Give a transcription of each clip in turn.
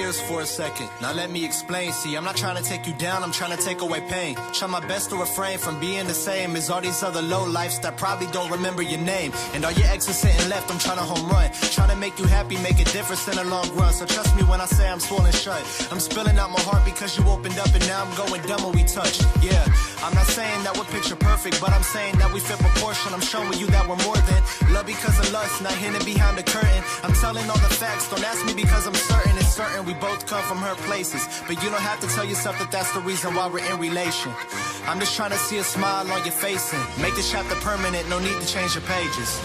gears for a second. Now let me explain. See, I'm not trying to take you down, I'm trying to take away pain. Try my best to refrain from being the same as all these other low lifes that probably don't remember your name. And all your exes sitting left, I'm trying to home run. Trying to make you happy, make a difference in the long run. So trust me when I say I'm swollen shut. I'm spilling out my heart because you opened up and now I'm going dumb when we touch. Yeah, I'm not saying that we're picture perfect, but I'm saying that we fit proportion. I'm showing you that we're more than love because of lust, not hidden behind the curtain. I'm telling all the facts, don't ask me because I'm certain. It's certain we both come from hurt places, but you don't have to tell yourself that that's the reason why we're in relation. I'm just trying to see a smile on your face and make this chapter permanent, no need to change your pages.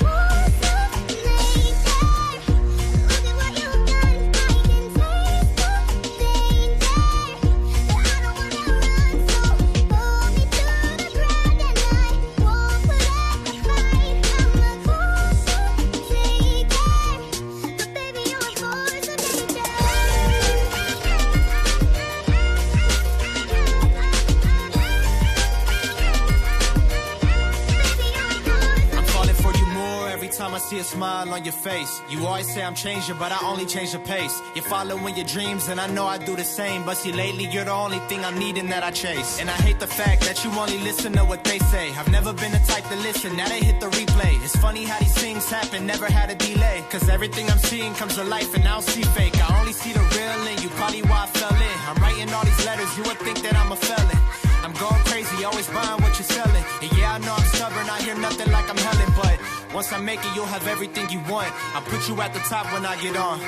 Time I see a smile on your face. You always say I'm changing, but I only change the pace. You're following your dreams, and I know I do the same. But see, lately you're the only thing I'm needing that I chase. And I hate the fact that you only listen to what they say. I've never been the type to listen, now they hit the replay. It's funny how these things happen, never had a delay. Cause everything I'm seeing comes to life and I don't see fake. I only see the real in you, probably why I fell in. I'm writing all these letters, you would think that I'm a felon. I'm going crazy, always buying what you're selling. And yeah, I know I'm stubborn, I hear nothing like I'm Helen. But once I make it, you'll have everything you want. I'll put you at the top when I get on.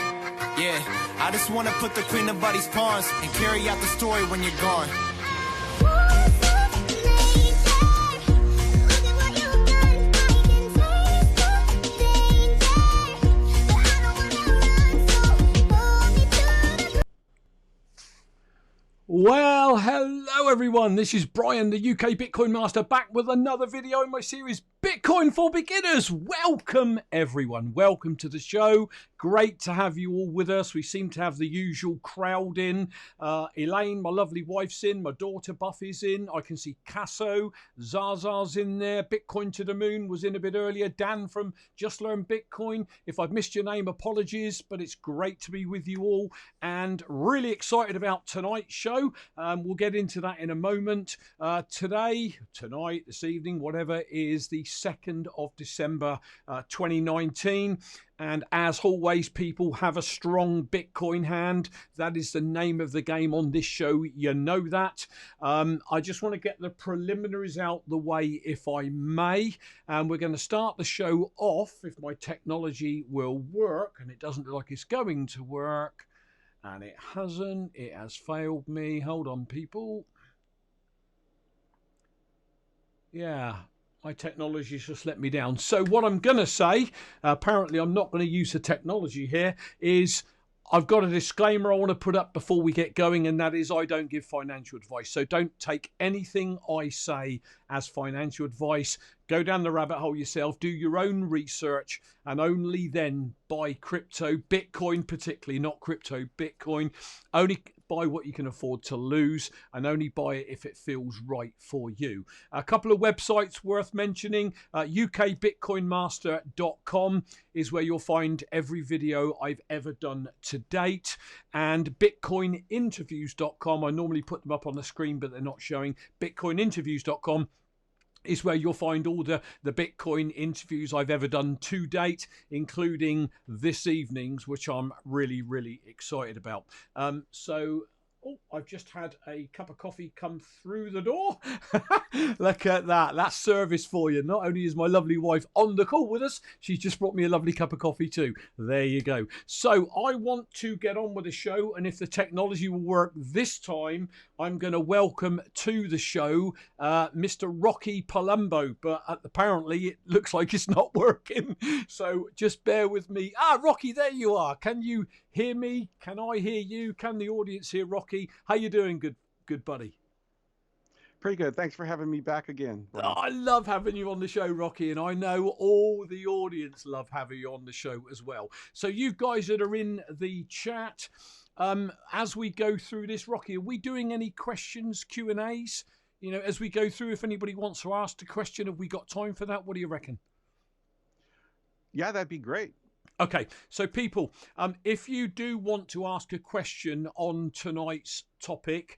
Yeah, I just want to put the queen of buddies' pawns and carry out the story when you're gone. Well, hello everyone, this is Brian, the UK Bitcoin Master, back with another video in my series Bitcoin for Beginners. Welcome everyone, welcome to the show. Great to have you all with us. We seem to have the usual crowd in. Elaine, my lovely wife's in, my daughter Buffy's in, I can see Casso, Zaza's in there, Bitcoin to the Moon was in a bit earlier, Dan from Just Learn Bitcoin. If I've missed your name, apologies, but it's great to be with you all and really excited about tonight's show. We'll get into that in a moment. Tonight, this evening, whatever, is the 2nd of December 2019. And as always, people have a strong Bitcoin hand. That is the name of the game on this show. You know that. I just want to get the preliminaries out the way, if I may. And we're going to start the show off, if my technology will work. And it doesn't look like it's going to work. And it hasn't. It has failed me. Hold on, people. Yeah. My technology's just let me down. So what I'm going to say, apparently I'm not going to use the technology here, is I've got a disclaimer I want to put up before we get going, and that is I don't give financial advice. So don't take anything I say as financial advice. Go down the rabbit hole yourself, do your own research, and only then buy crypto, Bitcoin particularly, not crypto, Bitcoin. Only buy what you can afford to lose, and only buy it if it feels right for you. A couple of websites worth mentioning. ukbitcoinmaster.com is where you'll find every video I've ever done to date, and bitcoininterviews.com. I normally put them up on the screen, but they're not showing. bitcoininterviews.com is where you'll find all the Bitcoin interviews I've ever done to date, including this evening's, which I'm really, really excited about. Oh, I've just had a cup of coffee come through the door. Look at that. That's service for you. Not only is my lovely wife on the call with us, she's just brought me a lovely cup of coffee too. There you go. So I want to get on with the show, and if the technology will work this time, I'm going to welcome to the show Mr. Rocky Palumbo, but apparently it looks like it's not working. So just bear with me. Rocky, there you are. Can you hear me? Can I hear you? Can the audience hear Rocky? How you doing, good buddy? Pretty good. Thanks for having me back again. Oh, I love having you on the show, Rocky, and I know all the audience love having you on the show as well. So you guys that are in the chat, as we go through this, Rocky, are we doing any questions, Q&As? You know, as we go through, if anybody wants to ask a question, have we got time for that? What do you reckon? Yeah, that'd be great. Okay, so people, if you do want to ask a question on tonight's topic,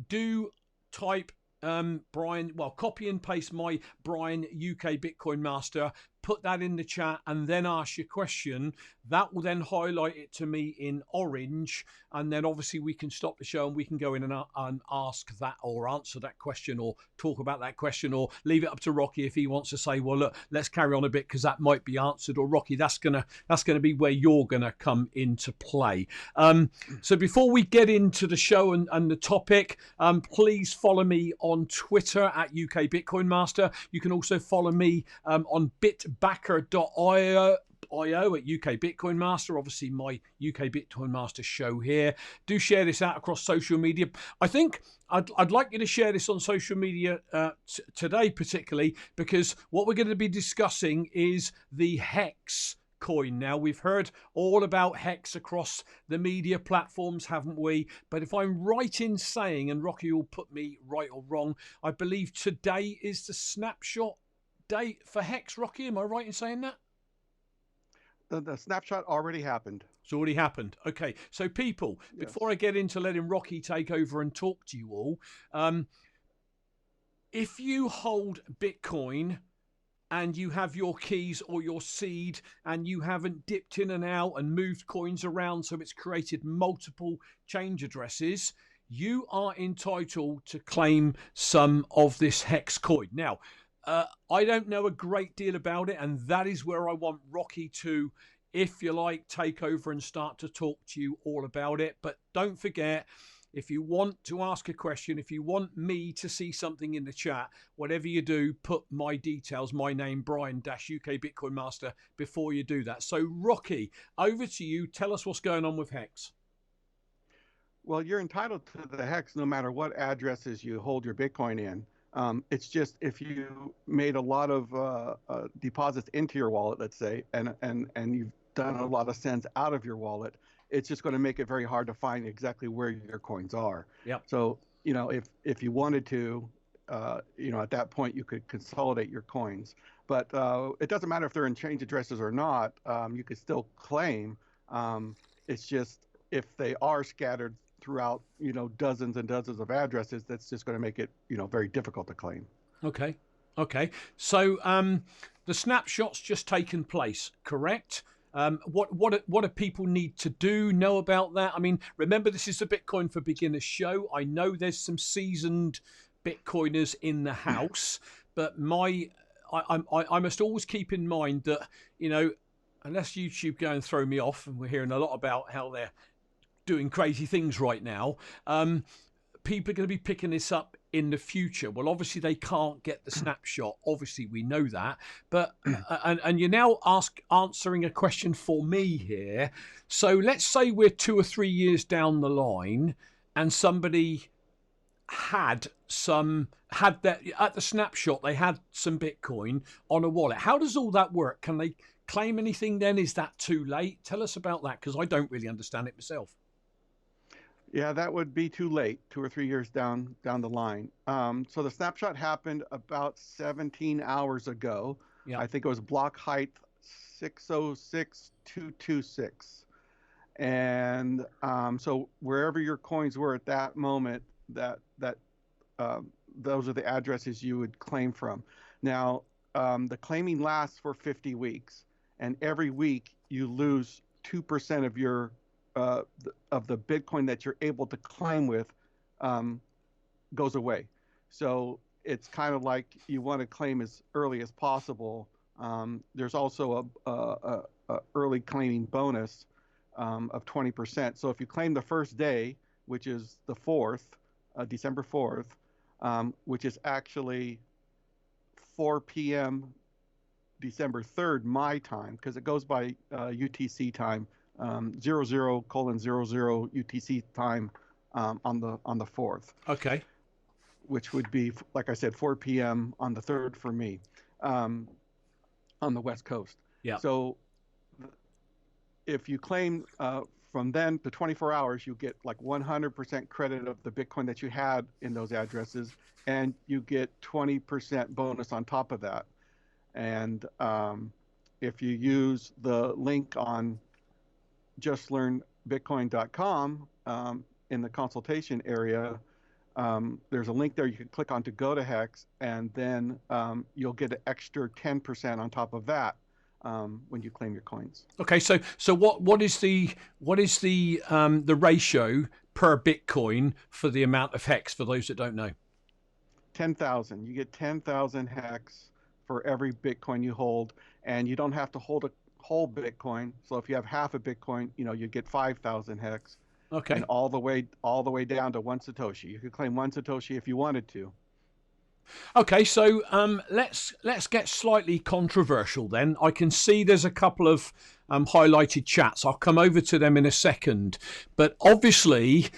do type Brian, well, copy and paste my Brian UK Bitcoin Master, put that in the chat, and then ask your question. That will then highlight it to me in orange, and then obviously we can stop the show and we can go in and ask that or answer that question or talk about that question, or leave it up to Rocky if he wants to say, well, look, let's carry on a bit because that might be answered, or Rocky, that's gonna be where you're gonna come into play. So before we get into the show and the topic, please follow me on Twitter at UK Bitcoin Master. You can also follow me on BitBacker.io at UK Bitcoin Master, obviously my UK Bitcoin Master show here. Do share this out across social media. I think I'd like you to share this on social media today, particularly because what we're going to be discussing is the Hex coin. Now, we've heard all about Hex across the media platforms, haven't we? But if I'm right in saying, and Rocky will put me right or wrong, I believe today is the snapshot date for Hex. Rocky, am I right in saying that? The snapshot already happened. It's already happened. Okay, so people, Yes. before I get into letting Rocky take over and talk to you all, if you hold Bitcoin and you have your keys or your seed and you haven't dipped in and out and moved coins around so it's created multiple change addresses, you are entitled to claim some of this Hex coin. Now, I don't know a great deal about it, and that is where I want Rocky to, if you like, take over and start to talk to you all about it. But don't forget, if you want to ask a question, if you want me to see something in the chat, whatever you do, put my details, my name, Brian-UK Bitcoin Master, before you do that. So, Rocky, over to you. Tell us what's going on with Hex. Well, you're entitled to the Hex no matter what addresses you hold your Bitcoin in. It's just if you made a lot of deposits into your wallet, let's say, and you've done a lot of sends out of your wallet, it's just going to make it very hard to find exactly where your coins are. Yep. So, if you wanted to, at that point you could consolidate your coins. But it doesn't matter if they're in change addresses or not. You could still claim. It's just if they are scattered throughout, dozens and dozens of addresses, that's just going to make it, very difficult to claim. Okay. So the snapshot's just taken place, correct? What do people need to know about that? I mean, remember, this is the Bitcoin for Beginners show. I know there's some seasoned Bitcoiners in the house, but I must always keep in mind that, unless YouTube go and throw me off, and we're hearing a lot about how they're doing crazy things right now, people are going to be picking this up in the future. Well, obviously they can't get the snapshot. Obviously we know that, but and you're now answering a question for me here. So let's say we're 2 or 3 years down the line, and somebody had that at the snapshot, they had some Bitcoin on a wallet. How does all that work? Can they claim anything then? Is that too late? Tell us about that, because I don't really understand it myself. Yeah, that would be too late, 2 or 3 years down the line. So the snapshot happened about 17 hours ago. Yeah. I think it was block height 606226. And so wherever your coins were at that moment, those are the addresses you would claim from. Now, the claiming lasts for 50 weeks, and every week you lose 2% of your of the Bitcoin that you're able to claim with goes away. So it's kind of like you want to claim as early as possible. There's also a early claiming bonus of 20%. So if you claim the first day, which is the 4th, December 4th, which is actually 4 p.m. December 3rd, my time, because it goes by UTC time. 00:00 UTC time on the 4th. Okay. Which would be, like I said, 4 p.m. on the 3rd for me, on the West Coast. Yeah. So if you claim from then to 24 hours, you get like 100% credit of the Bitcoin that you had in those addresses, and you get 20% bonus on top of that. And if you use the link on justlearnbitcoin.com in the consultation area, there's a link there you can click on to go to Hex, and then you'll get an extra 10% on top of that when you claim your coins. Okay, so what is the ratio per Bitcoin for the amount of Hex for those that don't know? 10,000. You get 10,000 Hex for every Bitcoin you hold, and you don't have to hold a whole Bitcoin. So if you have half a Bitcoin, you get 5,000 Hex. Okay. And all the way down to 1 Satoshi. You could claim 1 Satoshi if you wanted to. Okay, so let's get slightly controversial then. I can see there's a couple of highlighted chats. I'll come over to them in a second. But obviously,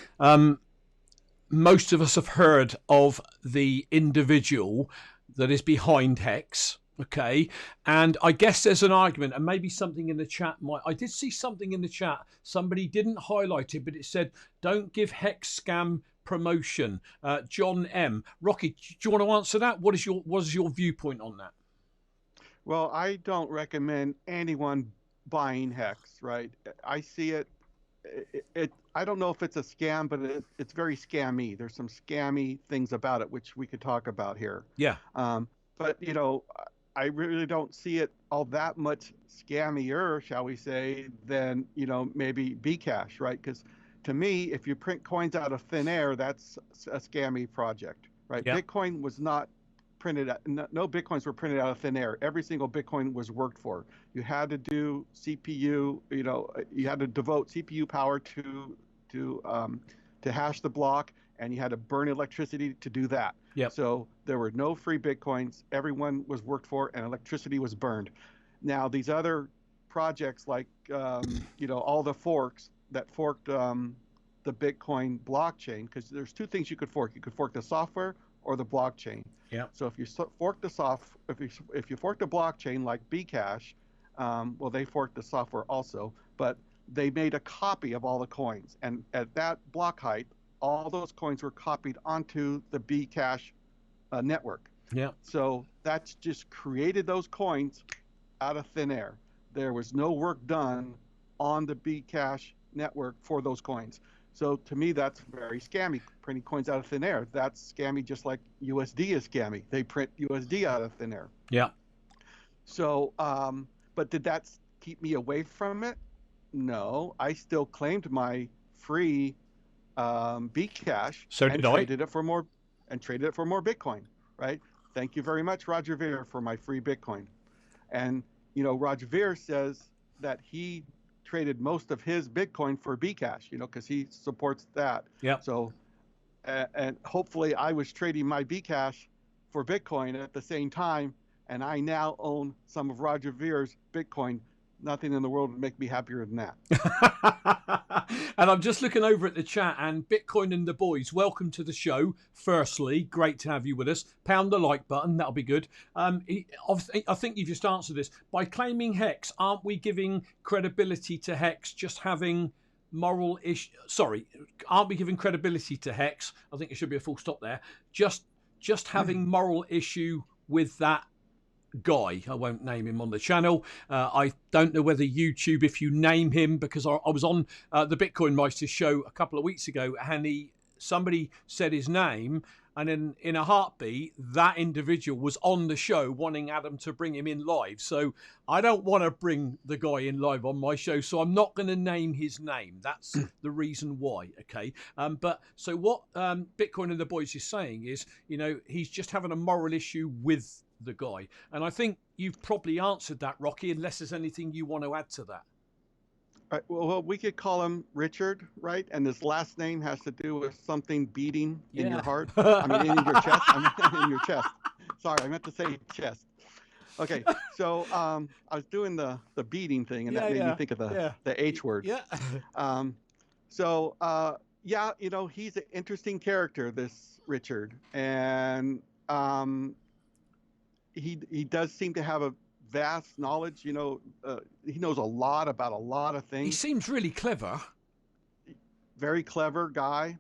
most of us have heard of the individual that is behind Hex. Okay, and I guess there's an argument, and maybe something in the chat I did see something in the chat. Somebody didn't highlight it, but it said, "Don't give Hex scam promotion." John M. Rocky, do you want to answer that? What is your viewpoint on that? Well, I don't recommend anyone buying Hex. Right? I see it. I don't know if it's a scam, but it's very scammy. There's some scammy things about it, which we could talk about here. Yeah. But I really don't see it all that much scammier, shall we say, than, maybe Bcash, right? Because to me, if you print coins out of thin air, that's a scammy project, right? Yep. Bitcoin was not printed, no Bitcoins were printed out of thin air. Every single Bitcoin was worked for. You had to do CPU, you had to devote CPU power to hash the block, and you had to burn electricity to do that. Yep. So there were no free Bitcoins. Everyone was worked for, and electricity was burned. Now, these other projects like, all the forks that forked the Bitcoin blockchain, because there's two things you could fork. You could fork the software or the blockchain. Yeah. So if you fork the if you fork the blockchain like Bcash, well, they forked the software also, but they made a copy of all the coins, and at that block height, all those coins were copied onto the Bcash network. Yeah. So that's just created those coins out of thin air. There was no work done on the Bcash network for those coins. So to me, that's very scammy, printing coins out of thin air. That's scammy, just like USD is scammy. They print USD out of thin air. Yeah. So, but did that keep me away from it? No, I still claimed my free Bcash, and traded it for more Bitcoin, right? Thank you very much, Roger Ver, for my free Bitcoin. And Roger Ver says that he traded most of his Bitcoin for Bcash, because he supports that. Yeah. So, and hopefully I was trading my Bcash for Bitcoin at the same time, and I now own some of Roger Ver's Bitcoin. Nothing in the world would make me happier than that. And I'm just looking over at the chat, and Bitcoin and the boys, welcome to the show. Firstly, great to have you with us. Pound the like button, that'll be good. I think you just answered this. By claiming Hex, aren't we giving credibility to Hex just having moral issue? Sorry, aren't we giving credibility to Hex? I think it should be a full stop there. Just having moral issue with that guy. I won't name him on the channel. I don't know whether YouTube, if you name him, because I was on the Bitcoin Meister show a couple of weeks ago, and somebody said his name, and in a heartbeat, that individual was on the show wanting Adam to bring him in live. So I don't want to bring the guy in live on my show, so I'm not going to name his name. That's the reason why, okay? But so what Bitcoin and the boys is saying is, he's just having a moral issue with the guy. And I think you've probably answered that, Rocky, unless there's anything you want to add to that. Right, well, we could call him Richard, right? And his last name has to do with something beating in your heart. I mean, in your chest. In your chest. Sorry, I meant to say chest. Okay, so I was doing the beating thing, and that made me think of the H word. Yeah. He's an interesting character, this Richard, and he does seem to have a vast knowledge. He knows a lot about a lot of things. He seems really clever. Very clever guy,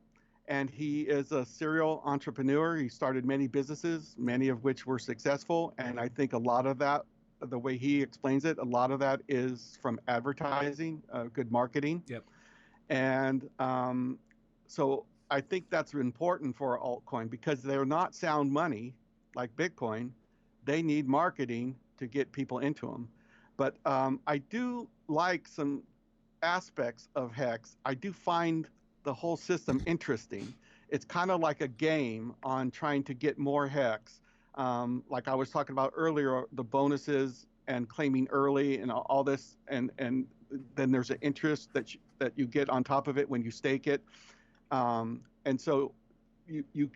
and he is a serial entrepreneur. He started many businesses, many of which were successful, and I think a lot of that the way he explains it, a lot of that is from advertising, good marketing. Yep. And so I think that's important for altcoin because they're not sound money like Bitcoin. They need marketing to get people into them. But I do like some aspects of Hex. I do find the whole system interesting. It's kind of like a game on trying to get more Hex. Like I was talking about earlier, the bonuses and claiming early and all this, and then there's an interest that you get on top of it when you stake it. And so you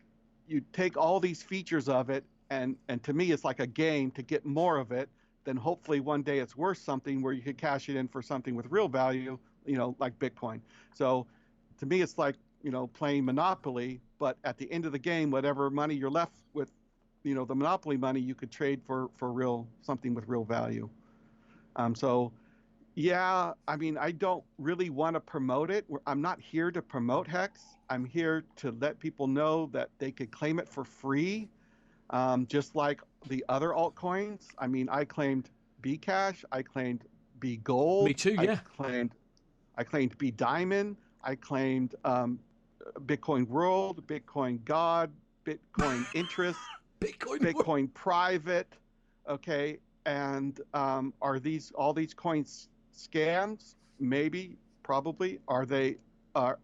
take all these features of it, and to me it's like a game to get more of it. Then hopefully one day it's worth something where you could cash it in for something with real value, like Bitcoin. So to me it's like playing Monopoly, but at the end of the game, whatever money you're left with, the Monopoly money, you could trade for something with real value. So yeah, I mean, I don't really want to promote it. I'm not here to promote Hex. I'm here to let people know that they could claim it for free, just like the other altcoins. I mean, I claimed Bcash, I claimed B Gold. Me too, yeah. I claimed B Diamond. I claimed Bitcoin World, Bitcoin God, Bitcoin Interest, Bitcoin Private. Okay, and are all these coins scams? Maybe, probably. Are they?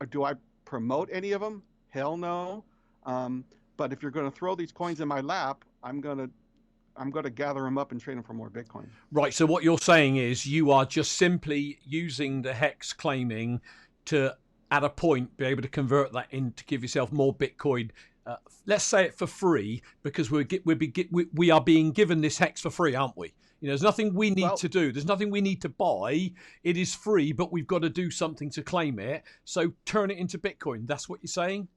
Do I promote any of them? Hell no. But if you're going to throw these coins in my lap, I'm going to gather them up and trade them for more Bitcoin. Right. So what you're saying is you are just simply using the Hex claiming to, at a point, be able to convert that in to give yourself more Bitcoin. Let's say it for free, because we are being given this Hex for free, aren't we? There's nothing we need to do. There's nothing we need to buy. It is free, but we've got to do something to claim it. So turn it into Bitcoin. That's what you're saying?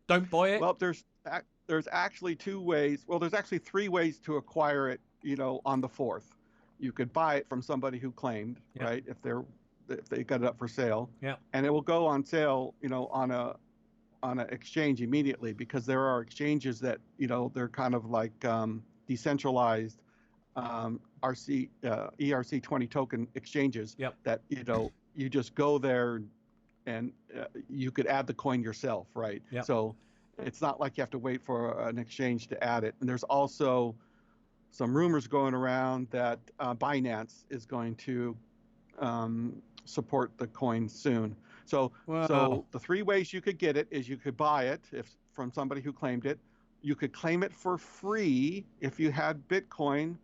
Don't buy it? Well, there's actually two ways. Well, there's actually three ways to acquire it, on the 4th. You could buy it from somebody who claimed, right? If they got it up for sale. Yeah. And it will go on sale, on an exchange immediately, because there are exchanges that, they're kind of like decentralized ERC20 token exchanges that, you just go there and you could add the coin yourself, right? Yep. So it's not like you have to wait for an exchange to add it. And there's also some rumors going around that Binance is going to support the coin soon. So the three ways you could get it is you could buy it from somebody who claimed it. You could claim it for free if you had Bitcoin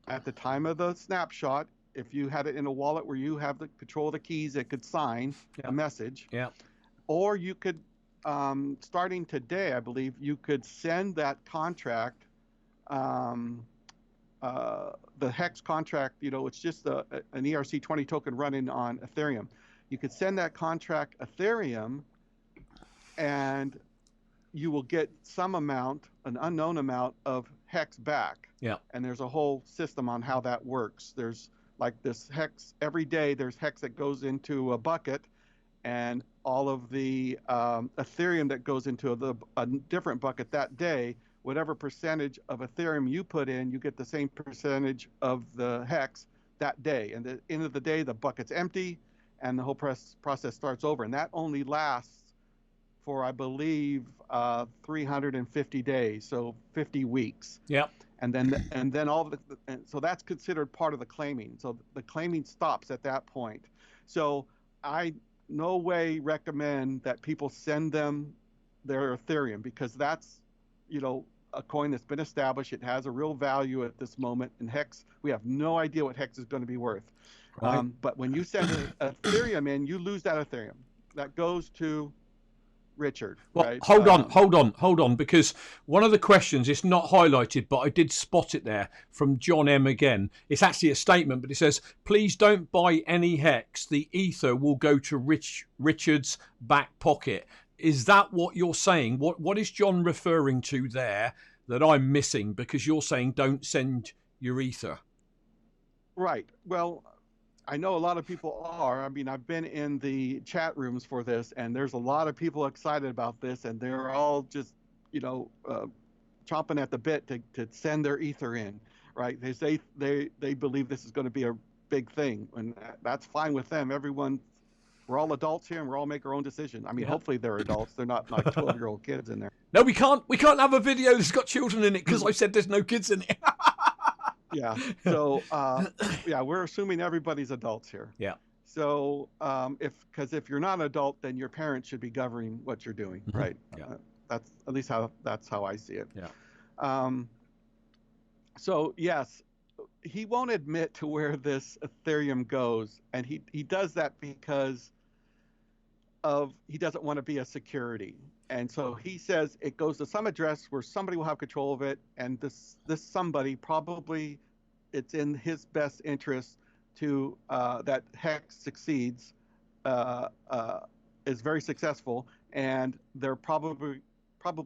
at the time of the snapshot. If you had it in a wallet where you have the control of the keys, it could sign a message. Yeah. Or you could, starting today, I believe, you could send that contract, the Hex contract. It's just an ERC20 token running on Ethereum. You could send that contract Ethereum, and you will get some amount, an unknown amount of Hex back. Yeah. And there's a whole system on how that works. There's like this Hex every day. There's Hex that goes into a bucket, and all of the Ethereum that goes into a different bucket that day. Whatever percentage of Ethereum you put in, you get the same percentage of the Hex that day. And at the end of the day, the bucket's empty, and the whole process starts over. And that only lasts for, I believe, 350 days, so 50 weeks. Yep. And then so that's considered part of the claiming. So the claiming stops at that point. So I no way recommend that people send them their Ethereum, because that's, a coin that's been established. It has a real value at this moment. And Hex, we have no idea what Hex is going to be worth. Right. But when you send Ethereum in, you lose that Ethereum. That goes to Richard. Well, right? Hold on, because one of the questions, it's not highlighted, but I did spot it there from John M again. It's actually a statement, but it says, please don't buy any Hex. The ether will go to Richard's back pocket. Is that what you're saying? What is John referring to there that I'm missing? Because you're saying don't send your ether. Right. Well, I know a lot of people are. I mean, I've been in the chat rooms for this, and there's a lot of people excited about this, and they're all just, chomping at the bit to send their ether in, right? They believe this is going to be a big thing, and that's fine with them. We're all adults here, and we're all make our own decision. I mean, hopefully they're adults. They're not like 12-year-old kids in there. No, we can't have a video that's got children in it because I said there's no kids in it. Yeah. So yeah, we're assuming everybody's adults here. Yeah. So because if you're not an adult, then your parents should be governing what you're doing, right? Yeah. That's at least that's how I see it. Yeah. So yes, he won't admit to where this Ethereum goes, and he does that because he doesn't want to be a security. And so he says it goes to some address where somebody will have control of it, and this somebody, probably it's in his best interest to that Hex succeeds, is very successful, and they're probably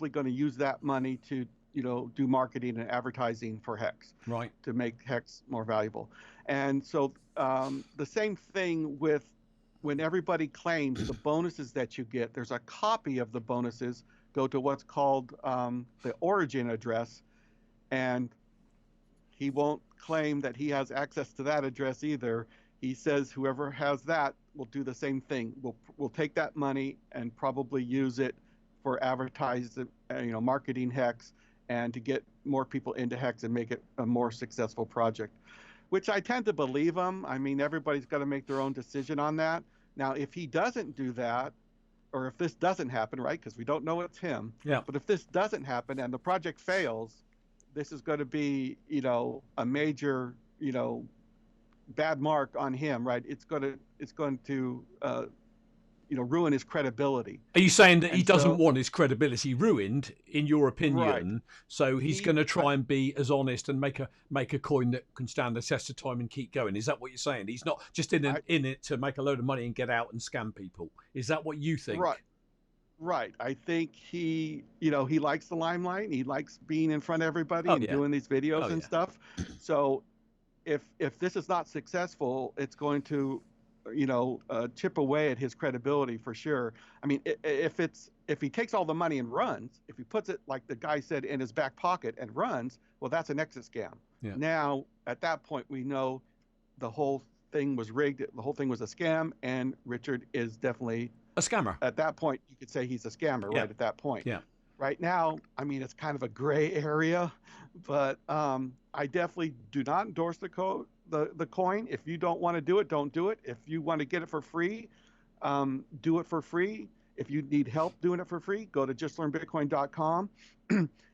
going to use that money to do marketing and advertising for Hex, right, to make Hex more valuable. And so the same thing with when everybody claims the bonuses that you get, there's a copy of the bonuses go to what's called the origin address, and he won't claim that he has access to that address either. He says whoever has that will do the same thing. We'll take that money and probably use it for advertising, marketing Hex, and to get more people into Hex and make it a more successful project, which I tend to believe him. I mean, everybody's got to make their own decision on that. Now, if he doesn't do that, or if this doesn't happen, right, because we don't know it's him, but if this doesn't happen and the project fails, this is going to be, a major, bad mark on him, right? It's going to ruin his credibility. Are you saying that he doesn't want his credibility ruined, in your opinion? Right. So he's going to try and be as honest and make a coin that can stand the test of time and keep going. Is that what you're saying? He's not just in it to make a load of money and get out and scam people. Is that what you think? Right. I think he likes the limelight. He likes being in front of everybody and doing these videos and stuff. So if this is not successful, it's going to chip away at his credibility for sure. I mean, if he takes all the money and runs, if he puts it, like the guy said, in his back pocket and runs, well, that's an exit scam. Yeah. Now, at that point, we know the whole thing was rigged. The whole thing was a scam, and Richard is definitely a scammer. At that point, you could say he's a scammer, right? At that point. Yeah. Right now, I mean, it's kind of a gray area, but I definitely do not endorse the coin. If you don't want to do it, don't do it. If you want to get it for free, do it for free. If you need help doing it for free, go to justlearnbitcoin.com.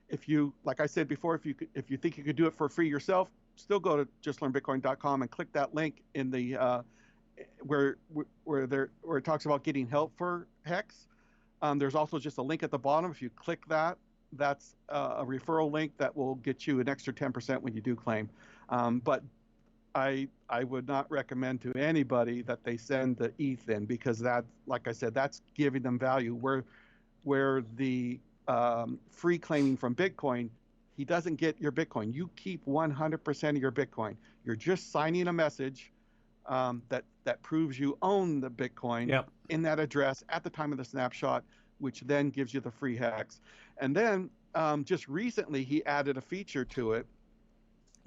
If you, like I said before, if you think you could do it for free yourself, still go to justlearnbitcoin.com and click that link in the where it talks about getting help for Hex. There's also just a link at the bottom. If you click that, that's a referral link that will get you an extra 10% when you do claim. But I would not recommend to anybody that they send the ETH in, because that, like I said, that's giving them value. Where the free claiming from Bitcoin, he doesn't get your Bitcoin. You keep 100% of your Bitcoin. You're just signing a message that proves you own the Bitcoin in that address at the time of the snapshot, which then gives you the free Hex. And then just recently he added a feature to it,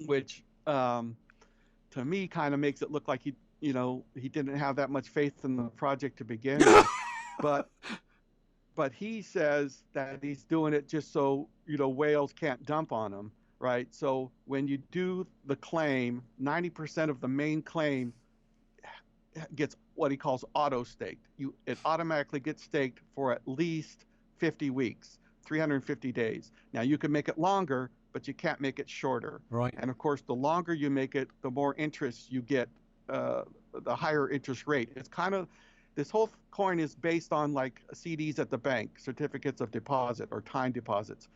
which to me kind of makes it look like he didn't have that much faith in the project to begin with. But he says that he's doing it just so whales can't dump on him, right? So when you do the claim, 90% of the main claim gets what he calls auto staked. It automatically gets staked for at least 50 weeks, 350 days. Now you can make it longer, but you can't make it shorter. Right. And of course, the longer you make it, the more interest you get, the higher interest rate. It's kind of, this whole coin is based on like CDs at the bank, certificates of deposit or time deposits.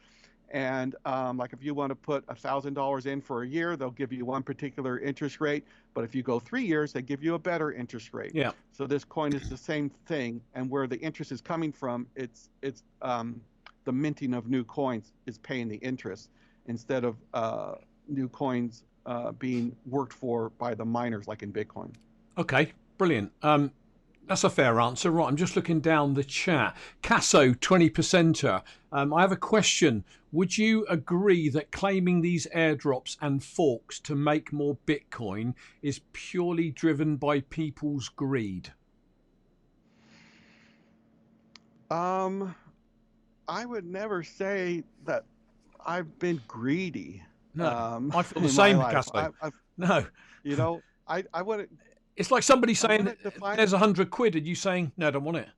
And like if you want to put $1,000 in for a year, they'll give you one particular interest rate. But if you go 3 years, they give you a better interest rate. Yeah. So this coin is the same thing. And where the interest is coming from, it's the minting of new coins is paying the interest instead of new coins being worked for by the miners, like in Bitcoin. Okay, brilliant. That's a fair answer. Right, I'm just looking down the chat. Casso, 20%er. I have a question. Would you agree that claiming these airdrops and forks to make more Bitcoin is purely driven by people's greed? I would never say that I've been greedy. No, I feel the In my same, life. Casso. No. You know, I wouldn't. It's like somebody I saying, wouldn't define. there's 100 quid, and you saying, no, I don't want it.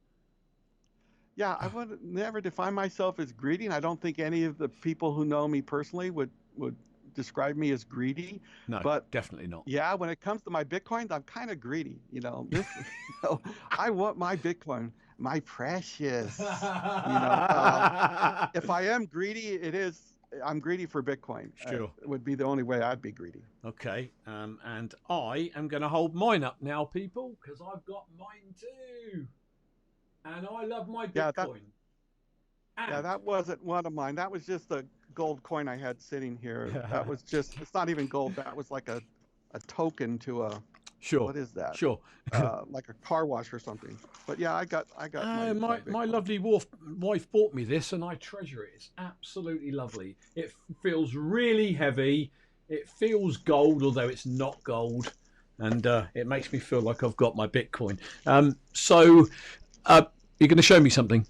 Yeah, I would never define myself as greedy, and I don't think any of the people who know me personally would describe me as greedy. No, But definitely not. yeah, when it comes to my Bitcoins, I'm kind of greedy. I want my Bitcoin, my precious. If I am greedy, I'm greedy for Bitcoin. Sure. It would be the only way I'd be greedy. Okay, and I am going to hold mine up now, people, because I've got mine too. And I love my Bitcoin. Yeah, that wasn't one of mine. That was just a gold coin I had sitting here. That was just, it's not even gold. That was like a token to a, sure. What is that? Sure. Like a car wash or something. But yeah, I got my lovely wife bought me this, and I treasure it. It's absolutely lovely. It feels really heavy. It feels gold, although it's not gold. And it makes me feel like I've got my Bitcoin. You're going to show me something?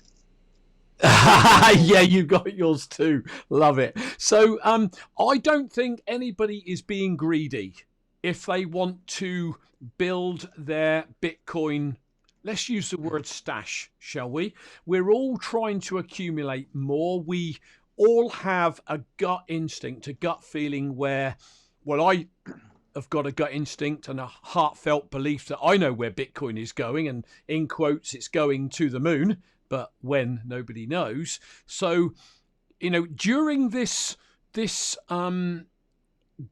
Yeah, you got yours too. Love it. So I don't think anybody is being greedy if they want to build their Bitcoin. Let's use the word stash, shall we? We're all trying to accumulate more. We all have a gut instinct, a gut feeling where, well, I have got a gut instinct and a heartfelt belief that I know where Bitcoin is going, and in quotes, it's going to the moon, but when, nobody knows. So, during this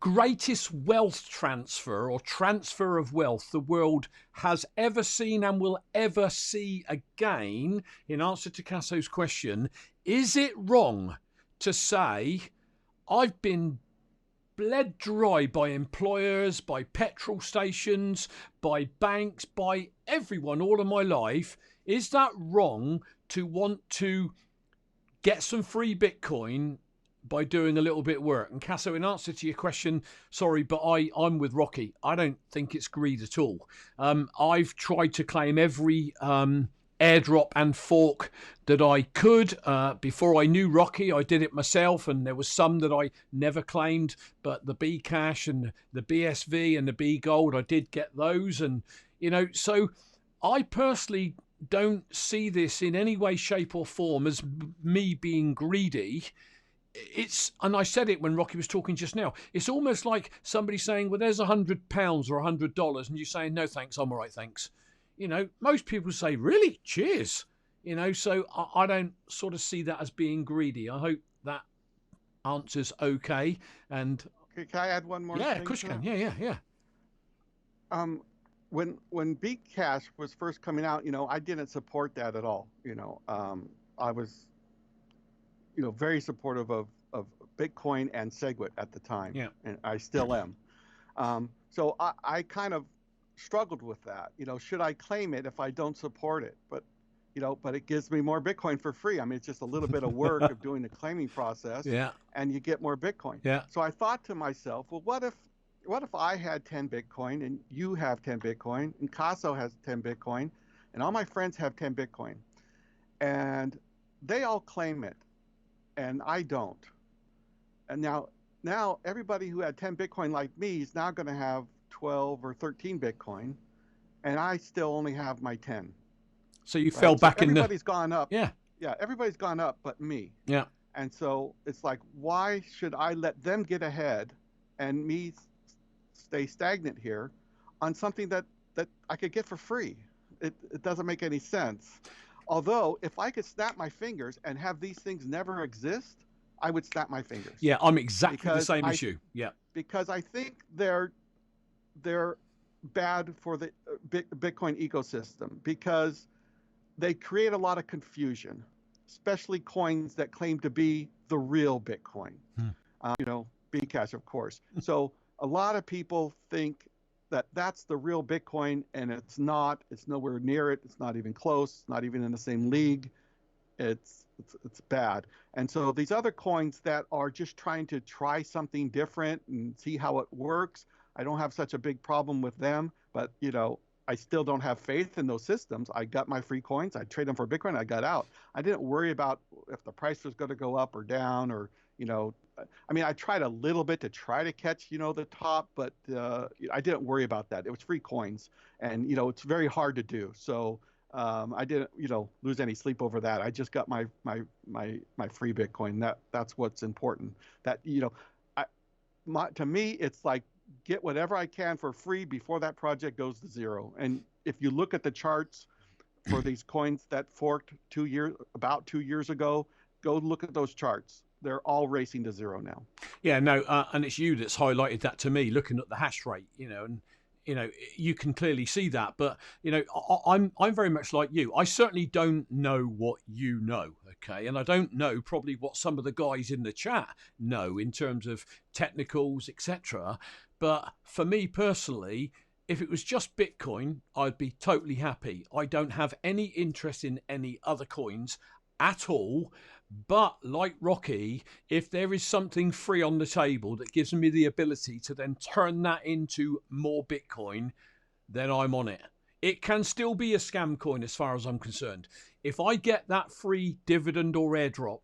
greatest wealth transfer, or transfer of wealth, the world has ever seen and will ever see again, in answer to Casso's question, is it wrong to say I've been bled dry by employers, by petrol stations, by banks, by everyone all of my life? Is that wrong to want to get some free Bitcoin by doing a little bit of work? And Casso, in answer to your question, sorry, but I'm with Rocky. I don't think it's greed at all. I've tried to claim every airdrop and fork that I could. Before I knew Rocky, I did it myself, and there was some that I never claimed, but the B Cash and the BSV and the B Gold, I did get those. And, so I personally don't see this in any way, shape or form as me being greedy. And I said it when Rocky was talking just now, it's almost like somebody saying, well, there's £100 or $100, and you saying, no, thanks, I'm all right, thanks. Most people say, really? Cheers. So I don't sort of see that as being greedy. I hope that answers okay. And can I add one more thing? Yeah, of course you can. Yeah. When Bcash was first coming out, I didn't support that at all. I was, very supportive of Bitcoin and SegWit at the time. Yeah. And I still am. So I kind of struggled with that. Should I claim it if I don't support it? But it gives me more Bitcoin for free. I mean, it's just a little bit of work of doing the claiming process. Yeah. And you get more Bitcoin. Yeah. So I thought to myself, well, what if I had 10 Bitcoin and you have 10 Bitcoin and Casso has 10 Bitcoin and all my friends have 10 Bitcoin and they all claim it and I don't. And now everybody who had 10 Bitcoin like me is now going to have 12 or 13 Bitcoin, and I still only have my 10. So you fell back in the... Everybody's gone up. Yeah. Yeah, everybody's gone up but me. Yeah. And so it's like, why should I let them get ahead and me stay stagnant here on something that I could get for free? It doesn't make any sense. Although, if I could snap my fingers and have these things never exist, I would snap my fingers. Yeah, I'm exactly the same as you. Yeah. Because I think they're bad for the Bitcoin ecosystem because they create a lot of confusion, especially coins that claim to be the real Bitcoin. Bcash, of course. So a lot of people think that's the real Bitcoin, and it's not. It's nowhere near it. It's not even close. It's not even in the same league. It's bad. And so these other coins that are just trying to try something different and see how it works, I don't have such a big problem with them. But I still don't have faith in those systems. I got my free coins. I trade them for Bitcoin. I got out. I didn't worry about if the price was going to go up or down, or I mean, I tried a little bit to try to catch, the top, but I didn't worry about that. It was free coins, and it's very hard to do. So I didn't, lose any sleep over that. I just got my free Bitcoin. That's what's important. That to me, it's like get whatever I can for free before that project goes to zero. And if you look at the charts for these coins that forked about 2 years ago, go look at those charts. They're all racing to zero now. Yeah, no, and it's you that's highlighted that to me, looking at the hash rate, and you can clearly see that. But I'm very much like you. I certainly don't know what you know, okay, and I don't know probably what some of the guys in the chat know in terms of technicals, etc. But for me personally, if it was just Bitcoin, I'd be totally happy. I don't have any interest in any other coins at all. But like Rocky, if there is something free on the table that gives me the ability to then turn that into more Bitcoin, then I'm on it. It can still be a scam coin as far as I'm concerned. If I get that free dividend or airdrop,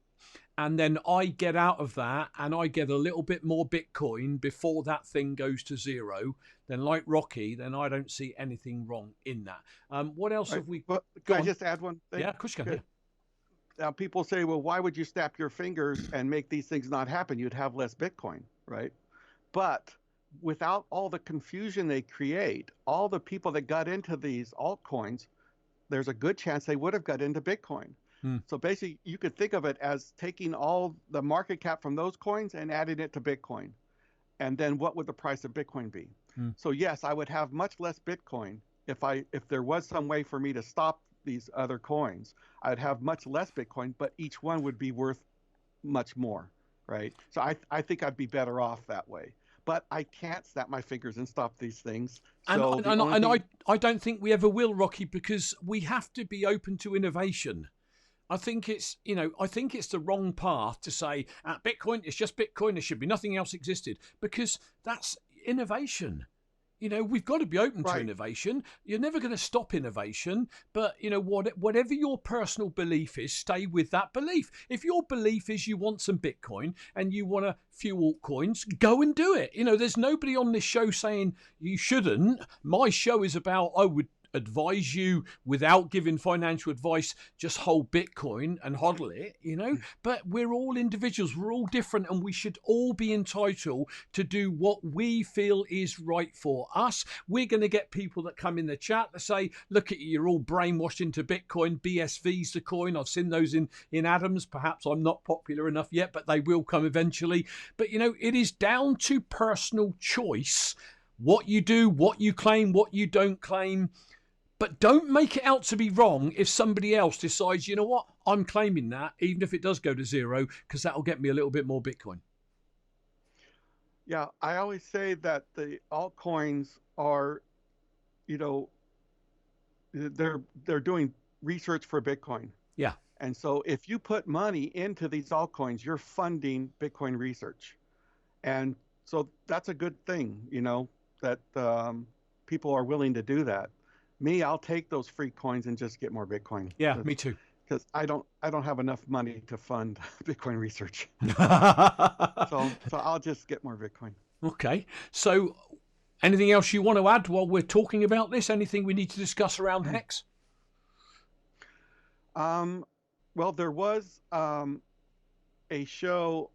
and then I get out of that and I get a little bit more Bitcoin before that thing goes to zero, then like Rocky, then I don't see anything wrong in that. What else have we got? Can I just add one thing? Yeah, of course you can. Now, people say, well, why would you snap your fingers and make these things not happen? You'd have less Bitcoin, right? But without all the confusion they create, all the people that got into these altcoins, there's a good chance they would have got into Bitcoin. So basically, you could think of it as taking all the market cap from those coins and adding it to Bitcoin. And then what would the price of Bitcoin be? So yes, I would have much less Bitcoin if there was some way for me to stop these other coins. I'd have much less Bitcoin, but each one would be worth much more, right? So I think I'd be better off that way. But I can't snap my fingers and stop these things. So I don't think we ever will, Rocky, because we have to be open to innovation. I think it's the wrong path to say Bitcoin, it's just Bitcoin, there should be nothing else existed, because that's innovation. We've got to be open to innovation. You're never going to stop innovation, but whatever your personal belief is, stay with that belief. If your belief is you want some Bitcoin and you want a few altcoins, go and do it. There's nobody on this show saying you shouldn't. My show is about, I would advise you, without giving financial advice, just hold Bitcoin and hodl it, but we're all individuals, we're all different, and we should all be entitled to do what we feel is right for us. We're going to get people that come in the chat that say, look at you, you're all brainwashed into Bitcoin, BSV's the coin. I've seen those in Adams. Perhaps I'm not popular enough yet, but they will come eventually. But it is down to personal choice, what you do, what you claim, what you don't claim. But don't make it out to be wrong if somebody else decides, you know what, I'm claiming that, even if it does go to zero, because that'll get me a little bit more Bitcoin. Yeah, I always say that the altcoins are, they're doing research for Bitcoin. Yeah. And so if you put money into these altcoins, you're funding Bitcoin research. And so that's a good thing, that people are willing to do that. Me, I'll take those free coins and just get more Bitcoin. Yeah, me too. Because I don't have enough money to fund Bitcoin research. so I'll just get more Bitcoin. Okay. So anything else you want to add while we're talking about this? Anything we need to discuss around Hex? Well, there was a show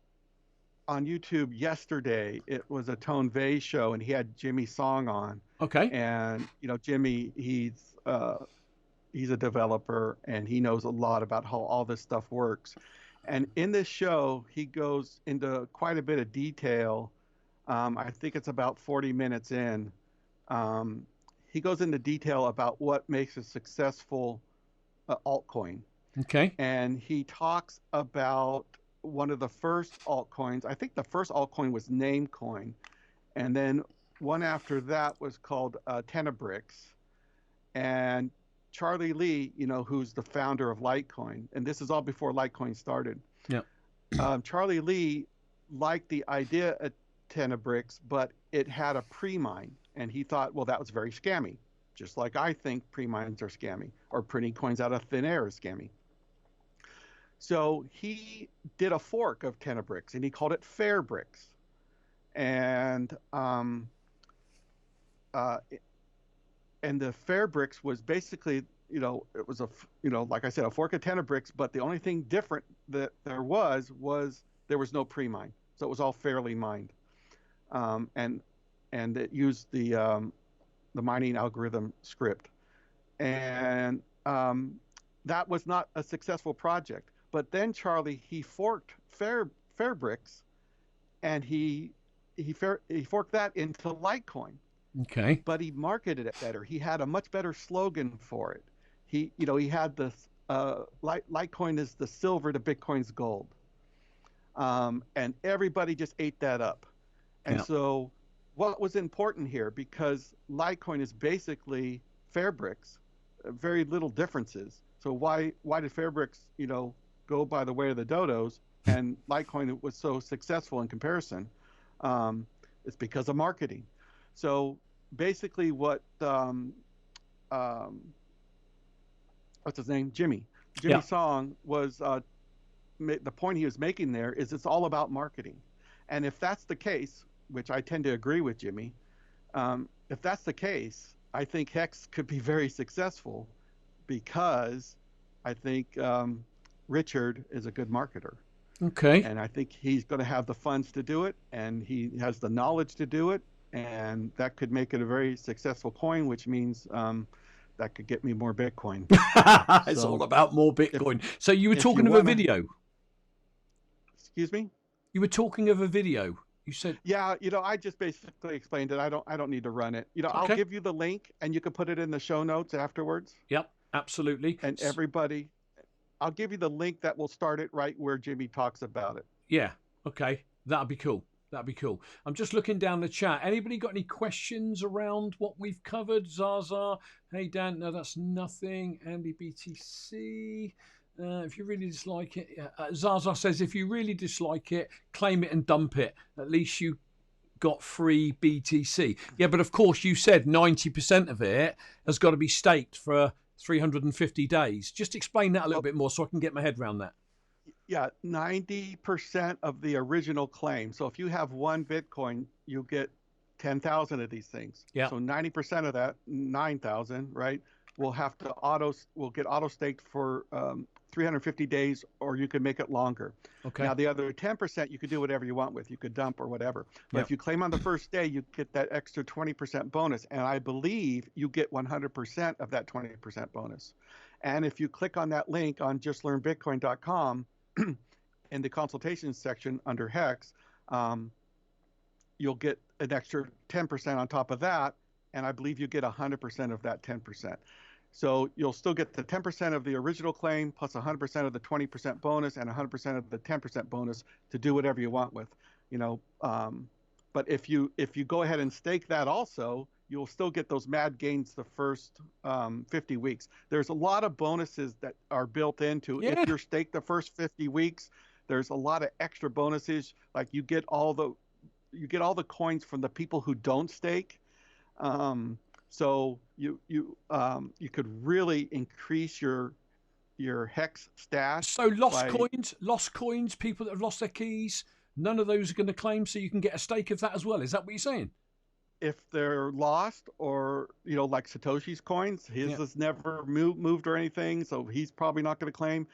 on YouTube yesterday. It was a Tone Vay show, and he had Jimmy Song on. Okay. And Jimmy, he's a developer, and he knows a lot about how all this stuff works. And in this show, he goes into quite a bit of detail. I think it's about 40 minutes in. He goes into detail about what makes a successful altcoin. Okay. And he talks about one of the first altcoins. I think the first altcoin was Namecoin. And then one after that was called Tenebricks, and Charlie Lee, who's the founder of Litecoin, and this is all before Litecoin started. Yeah. Charlie Lee liked the idea of Tenebricks, but it had a pre-mine, and he thought, well, that was very scammy, just like I think pre-mines are scammy, or printing coins out of thin air is scammy. So he did a fork of Tenebricks, and he called it Fairbricks. And the Fairbricks was basically, it was like I said, a fork of Tenebricks, but the only thing different that there was there was no pre-mine, so it was all fairly mined, and it used the mining algorithm script, and that was not a successful project. But then Charlie, he forked Fairbricks, and he forked that into Litecoin. Okay. But he marketed it better. He had a much better slogan for it. He had this Litecoin is the silver to Bitcoin's gold, and everybody just ate that up. And so, what was important here, because Litecoin is basically Fairbricks, very little differences. So why did Fairbricks go by the way of the dodos, and Litecoin was so successful in comparison? It's because of marketing. So basically, what what's his name? Jimmy Song was the point he was making there is it's all about marketing. And if that's the case, which I tend to agree with Jimmy, if that's the case, I think Hex could be very successful, because I think Richard is a good marketer. Okay. And I think he's going to have the funds to do it, and he has the knowledge to do it, and that could make it a very successful coin, which means that could get me more Bitcoin. It's all about more Bitcoin. So you were talking of a video. Excuse me? You were talking of a video. You said, yeah, I just basically explained it. I don't need to run it. Okay. I'll give you the link, and you can put it in the show notes afterwards. Yep, absolutely. And everybody, I'll give you the link that will start it right where Jimmy talks about it. Yeah. Okay. That'd be cool. That'd be cool. I'm just looking down the chat. Anybody got any questions around what we've covered? Zaza, hey Dan, no, that's nothing. Andy BTC, if you really dislike it, Zaza says, if you really dislike it, claim it and dump it. At least you got free BTC. Yeah, but of course you said 90% of it has got to be staked for 350 days. Just explain that a little bit more so I can get my head around that. Yeah, 90% of the original claim. So if you have one Bitcoin, you get 10,000 of these things. Yeah. So 90% of that, 9,000, right, will get auto staked for 350 days, or you could make it longer. Okay. Now the other 10%, you could do whatever you want with. You could dump or whatever. But if you claim on the first day, you get that extra 20% bonus, and I believe you get 100% of that 20% bonus. And if you click on that link on justlearnbitcoin.com, in the consultation section under Hex, you'll get an extra 10% on top of that, and I believe you get 100% of that 10%. So you'll still get the 10% of the original claim plus 100% of the 20% bonus and 100% of the 10% bonus to do whatever you want with, But if you go ahead and stake that also, you'll still get those mad gains the first 50 weeks. There's a lot of bonuses that are built into. Yeah. If you're staked the first 50 weeks, there's a lot of extra bonuses. Like you get all the coins from the people who don't stake. So you could really increase your Hex stash. So lost coins, people that have lost their keys, none of those are going to claim, so you can get a stake of that as well. Is that what you're saying? If they're lost, or like Satoshi's coins, his has never moved or anything, so he's probably not going to claim.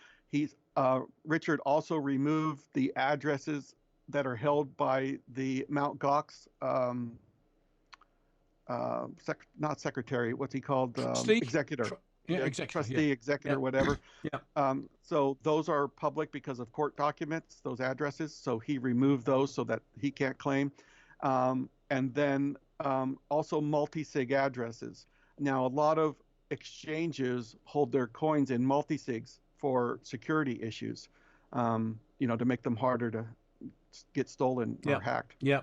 Richard also removed the addresses that are held by the Mt. Gox not secretary, what's he called? Executor. Executor. Trustee, executor, whatever. Yeah. So those are public because of court documents, those addresses. So he removed those so that he can't claim. And then also multi-sig addresses. Now, a lot of exchanges hold their coins in multi-sigs for security issues, to make them harder to get stolen or hacked. Yeah.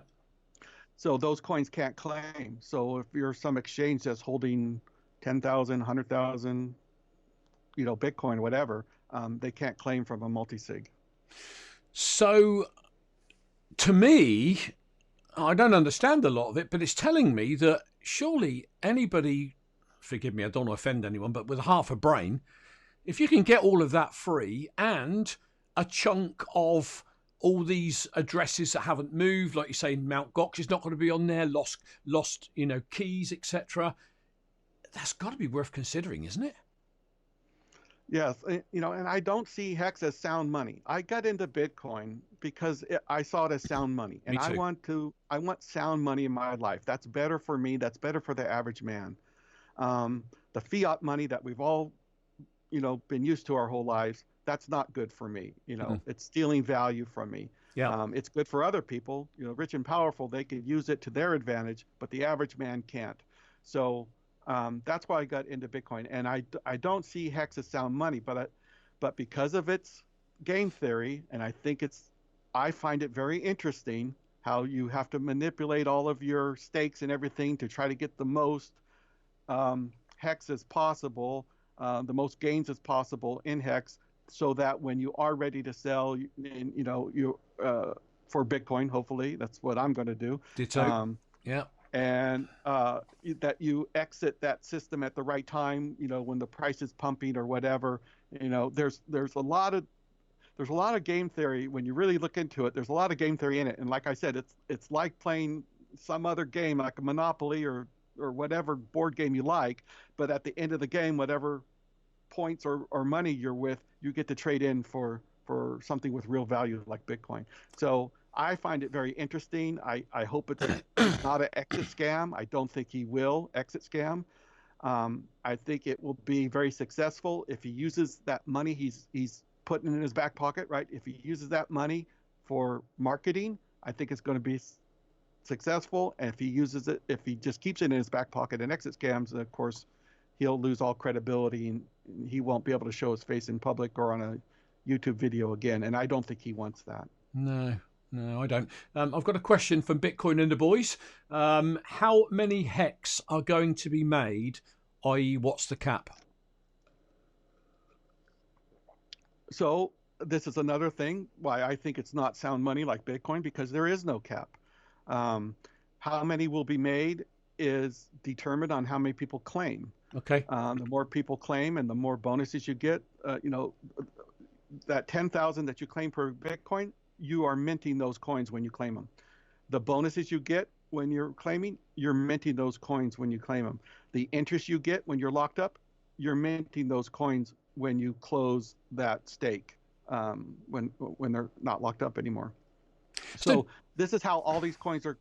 So those coins can't claim. So if you're some exchange that's holding 10,000, 100,000, Bitcoin or whatever, they can't claim from a multi-sig. So to me, I don't understand a lot of it, but it's telling me that surely anybody, forgive me, I don't want to offend anyone, but with half a brain, if you can get all of that free and a chunk of all these addresses that haven't moved, like you say, Mount Gox is not going to be on there, lost, keys, etc. That's got to be worth considering, isn't it? Yes, and I don't see Hex as sound money. I got into Bitcoin because I saw it as sound money, and Me too. I want sound money in my life. That's better for me. That's better for the average man. The fiat money that we've all, been used to our whole lives, that's not good for me. It's stealing value from me. Yeah. It's good for other people, rich and powerful. They could use it to their advantage, but the average man can't. So that's why I got into Bitcoin, and I don't see Hex as sound money, but because of its game theory, and I find it very interesting how you have to manipulate all of your stakes and everything to try to get the most Hex as possible, the most gains as possible in Hex, so that when you are ready to sell, for Bitcoin, hopefully that's what I'm going to do. DTube. Yeah. And that you exit that system at the right time, when the price is pumping or whatever. There's a lot of game theory when you really look into it. There's a lot of game theory in it, and like I said, it's like playing some other game like a Monopoly or whatever board game you like. But at the end of the game, whatever points or money you're with, you get to trade in for something with real value like Bitcoin. So I find it very interesting. I hope it's not an exit scam. I don't think he will exit scam. I think it will be very successful if he uses that money he's putting in his back pocket, right? If he uses that money for marketing, I think it's going to be successful. And if he just keeps it in his back pocket and exit scams, of course, he'll lose all credibility and he won't be able to show his face in public or on a YouTube video again. And I don't think he wants that. No, I don't. I've got a question from Bitcoin and the boys. How many Hex are going to be made, i.e. what's the cap? So this is another thing why I think it's not sound money like Bitcoin, because there is no cap. How many will be made is determined on how many people claim. Okay. The more people claim and the more bonuses you get, that 10,000 that you claim per Bitcoin, you are minting those coins when you claim them. The bonuses you get when you're claiming, you're minting those coins when you claim them. The interest you get when you're locked up, you're minting those coins when you close that stake, when they're not locked up anymore. So this is how all these coins are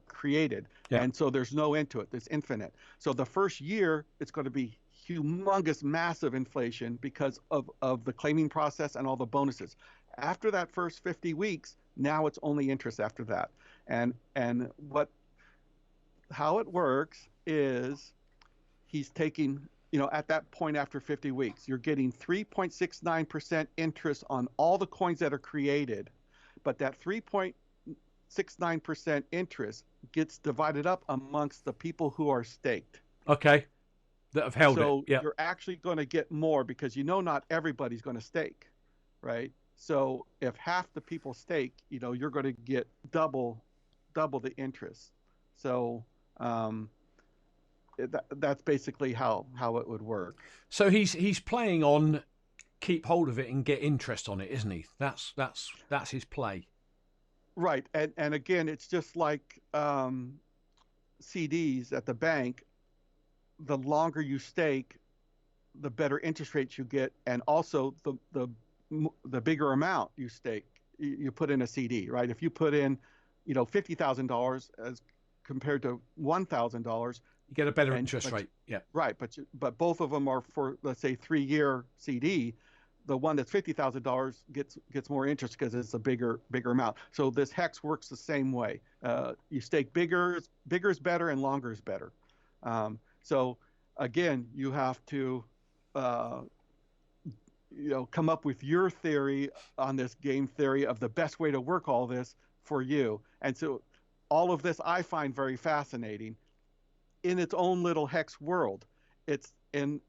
created. Yeah. And so there's no end to it. It's infinite. So the first year, it's going to be humongous, massive inflation because of the claiming process and all the bonuses. After that first 50 weeks, now it's only interest after that. And how it works is he's taking, at that point after 50 weeks, you're getting 3.69% interest on all the coins that are created. But that 3.69% interest gets divided up amongst the people who are staked. Okay. That have held it. So Yep. You're actually going to get more because not everybody's going to stake, right? So if half the people stake, you're going to get double the interest. So that's basically how it would work. So he's playing on keep hold of it and get interest on it, isn't he? That's his play. Right. And again, it's just like CDs at the bank. The longer you stake, the better interest rates you get, and also the bigger amount you stake, you put in a CD, right? If you put in, $50,000 as compared to $1,000, you get a better interest rate. Yeah. Right, but both of them are for, let's say, 3-year CD. The one that's $50,000 gets more interest because it's a bigger amount. So this Hex works the same way. You stake bigger is better, and longer is better. So again, you have to come up with your theory on this game theory of the best way to work all this for you. And so all of this I find very fascinating in its own little hex world. It's in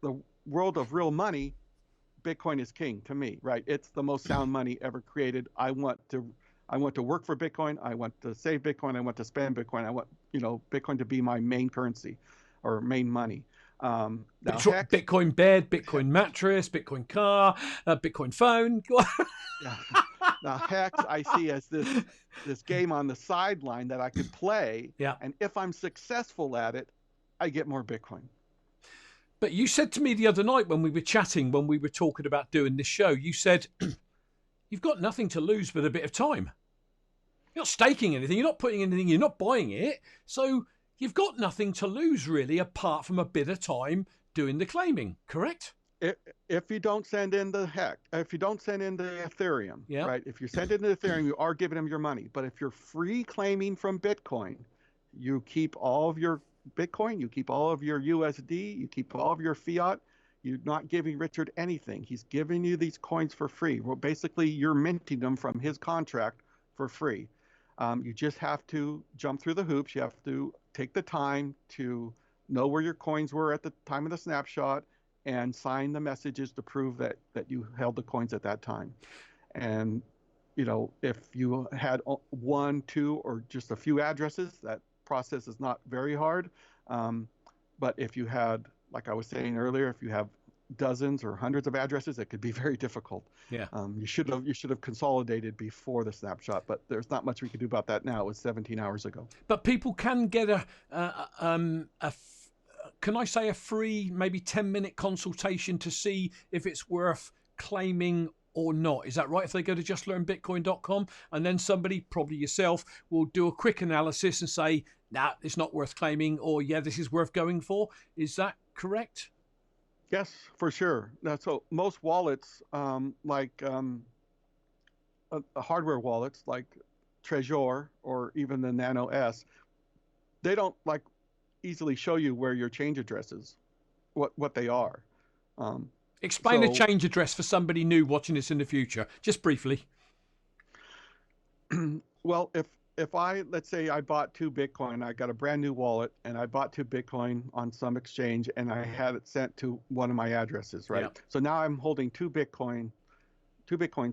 the world of real money. Bitcoin is king to me, right? It's the most sound money ever created. I want to work for Bitcoin. I want to save Bitcoin. I want to spend Bitcoin. I want, Bitcoin to be my main currency or main money. Now Hex, Bitcoin bed, Bitcoin mattress, Bitcoin car, Bitcoin phone. yeah. Now Hex I see as this game on the sideline that I could play. Yeah. And if I'm successful at it, I get more Bitcoin. But you said to me the other night when we were chatting, when we were talking about doing this show, you said, you've got nothing to lose but a bit of time. You're not staking anything. You're not putting anything. You're not buying it. So you've got nothing to lose, really, apart from a bit of time doing the claiming. Correct? If you don't send in the Hex, if you don't send in the Ethereum, yeah. right? If you send in the Ethereum, you are giving them your money. But if you're free claiming from Bitcoin, you keep all of your Bitcoin, you keep all of your USD, you keep all of your fiat. You're not giving Richard anything. He's giving you these coins for free. Well, basically, you're minting them from his contract for free. You just have to jump through the hoops. You have to take the time to know where your coins were at the time of the snapshot and sign the messages to prove that you held the coins at that time. And, if you had 1, 2, or just a few addresses, that process is not very hard. But if you had, like I was saying earlier, if you have dozens or hundreds of addresses, it could be very difficult. Yeah. You should have consolidated before the snapshot, but there's not much we could do about that now. It was 17 hours ago. But people can get can I say a free, maybe 10-minute consultation to see if it's worth claiming or not. Is that right? If they go to justlearnbitcoin.com and then somebody, probably yourself, will do a quick analysis and say, nah, it's not worth claiming, or yeah, this is worth going for. Is that correct? Yes, for sure. So most wallets, hardware wallets like Trezor or even the Nano S, they don't easily show you where your change address is, what they are. Explain a change address for somebody new watching this in the future, just briefly. Well, if let's say I bought 2 Bitcoin, I got a brand new wallet and I bought 2 Bitcoin on some exchange and I had it sent to one of my addresses, right? Yep. So now I'm holding 2 Bitcoins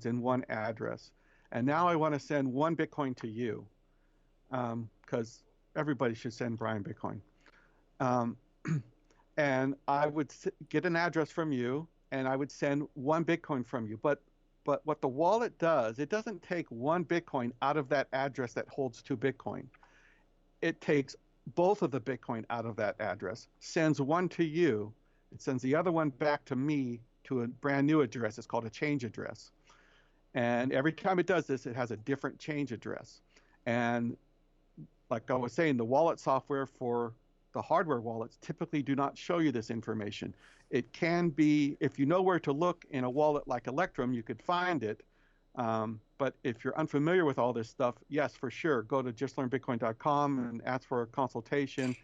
in one address. And now I want to send 1 Bitcoin to you, because everybody should send Brian Bitcoin. And I would get an address from you and I would send 1 Bitcoin from you. But what the wallet does, it doesn't take 1 Bitcoin out of that address that holds 2 Bitcoin. It takes both of the Bitcoin out of that address, sends one to you, it sends the other one back to me to a brand new address. It's called a change address. And every time it does this, it has a different change address. And like I was saying, the wallet software for the hardware wallets typically do not show you this information. It can be, if you know where to look in a wallet like Electrum, you could find it. But if you're unfamiliar with all this stuff, yes, for sure, go to justlearnbitcoin.com and ask for a consultation.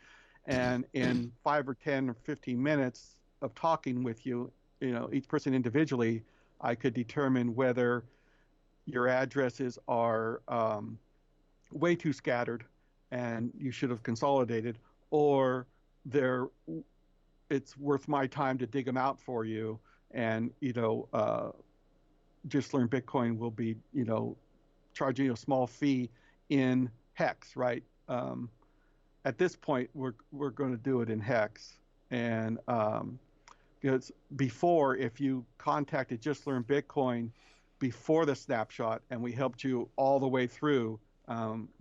And in 5 or 10 or 15 minutes of talking with you, each person individually, I could determine whether your addresses are way too scattered and you should have consolidated, or it's worth my time to dig them out for you. And, Just Learn Bitcoin will be, charging you a small fee in Hex, right? At this point, we're going to do it in Hex. And because before, if you contacted Just Learn Bitcoin before the snapshot and we helped you all the way through,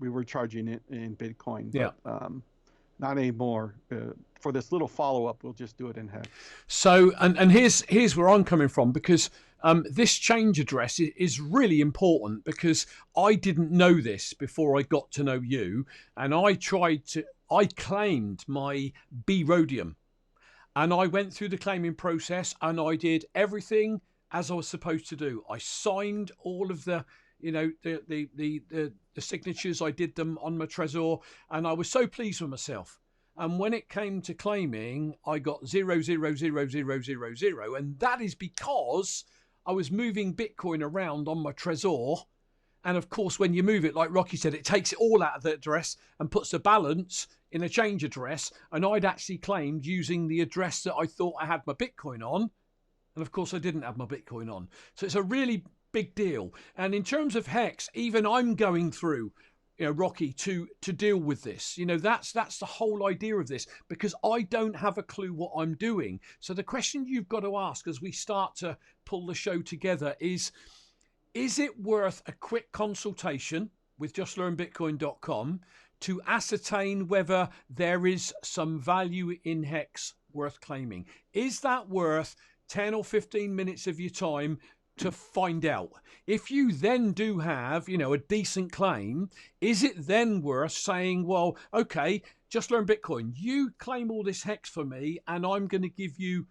we were charging it in Bitcoin. Yeah. But, not anymore. For this little follow-up, we'll just do it in Hex. So, and here's where I'm coming from, because this change address is really important, because I didn't know this before I got to know you, and I claimed my B Rhodium, and I went through the claiming process and I did everything as I was supposed to do. I signed all of the signatures. I did them on my Trezor, and I was so pleased with myself. And when it came to claiming, I got 0.0000000, and that is because I was moving Bitcoin around on my Trezor, And of course, when you move it, like Rocky said, it takes it all out of the address and puts the balance in a change address. And I'd actually claimed using the address that I thought I had my Bitcoin on. And of course, I didn't have my Bitcoin on. So it's a really big deal. And in terms of Hex, even I'm going through, Rocky, to deal with this. That's the whole idea of this, because I don't have a clue what I'm doing. So the question you've got to ask as we start to pull the show together is it worth a quick consultation with justlearnbitcoin.com to ascertain whether there is some value in Hex worth claiming? Is that worth 10 or 15 minutes of your time to find out? If you then do have, a decent claim, is it then worth saying, well, okay, Just Learn Bitcoin, you claim all this Hex for me and I'm going to give you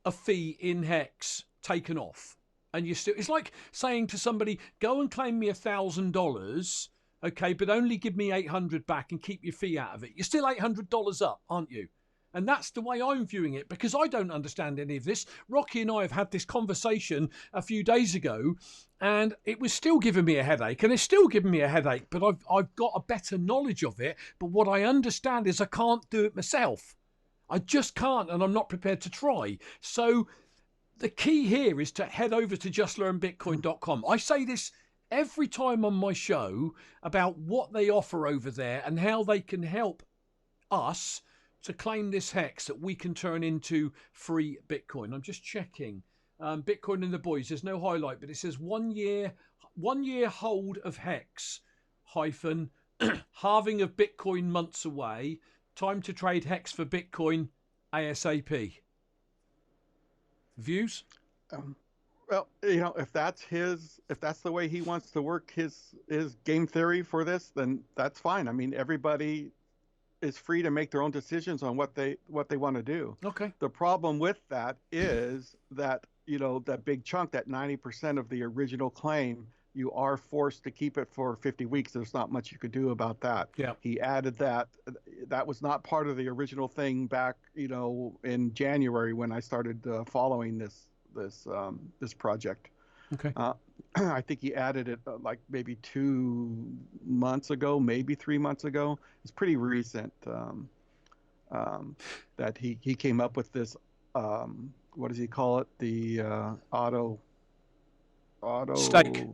a fee in Hex taken off? And it's like saying to somebody, go and claim me $1,000, okay, but only give me 800 back and keep your fee out of it. You're still $800 up, aren't you? And that's the way I'm viewing it, because I don't understand any of this. Rocky and I have had this conversation a few days ago, and it was still giving me a headache, and it's still giving me a headache, but I've got a better knowledge of it. But what I understand is I can't do it myself. I just can't, and I'm not prepared to try. So the key here is to head over to justlearnbitcoin.com. I say this every time on my show about what they offer over there and how they can help us to claim this Hex that we can turn into free Bitcoin. I'm just checking. Bitcoin and the boys, there's no highlight, but it says 1 year hold of Hex hyphen halving of Bitcoin months away. Time to trade Hex for Bitcoin ASAP. Views? Well, if that's the way he wants to work his game theory for this, then that's fine. I mean, everybody is free to make their own decisions on what they want to do. Okay. The problem with that is that, that big chunk, that 90% of the original claim, you are forced to keep it for 50 weeks. There's not much you could do about that. Yeah. He added that. That was not part of the original thing back, in January when I started following this project. Okay. I think he added it like maybe 2 months ago, maybe 3 months ago. It's pretty recent that he came up with this. What does he call it? The auto stake.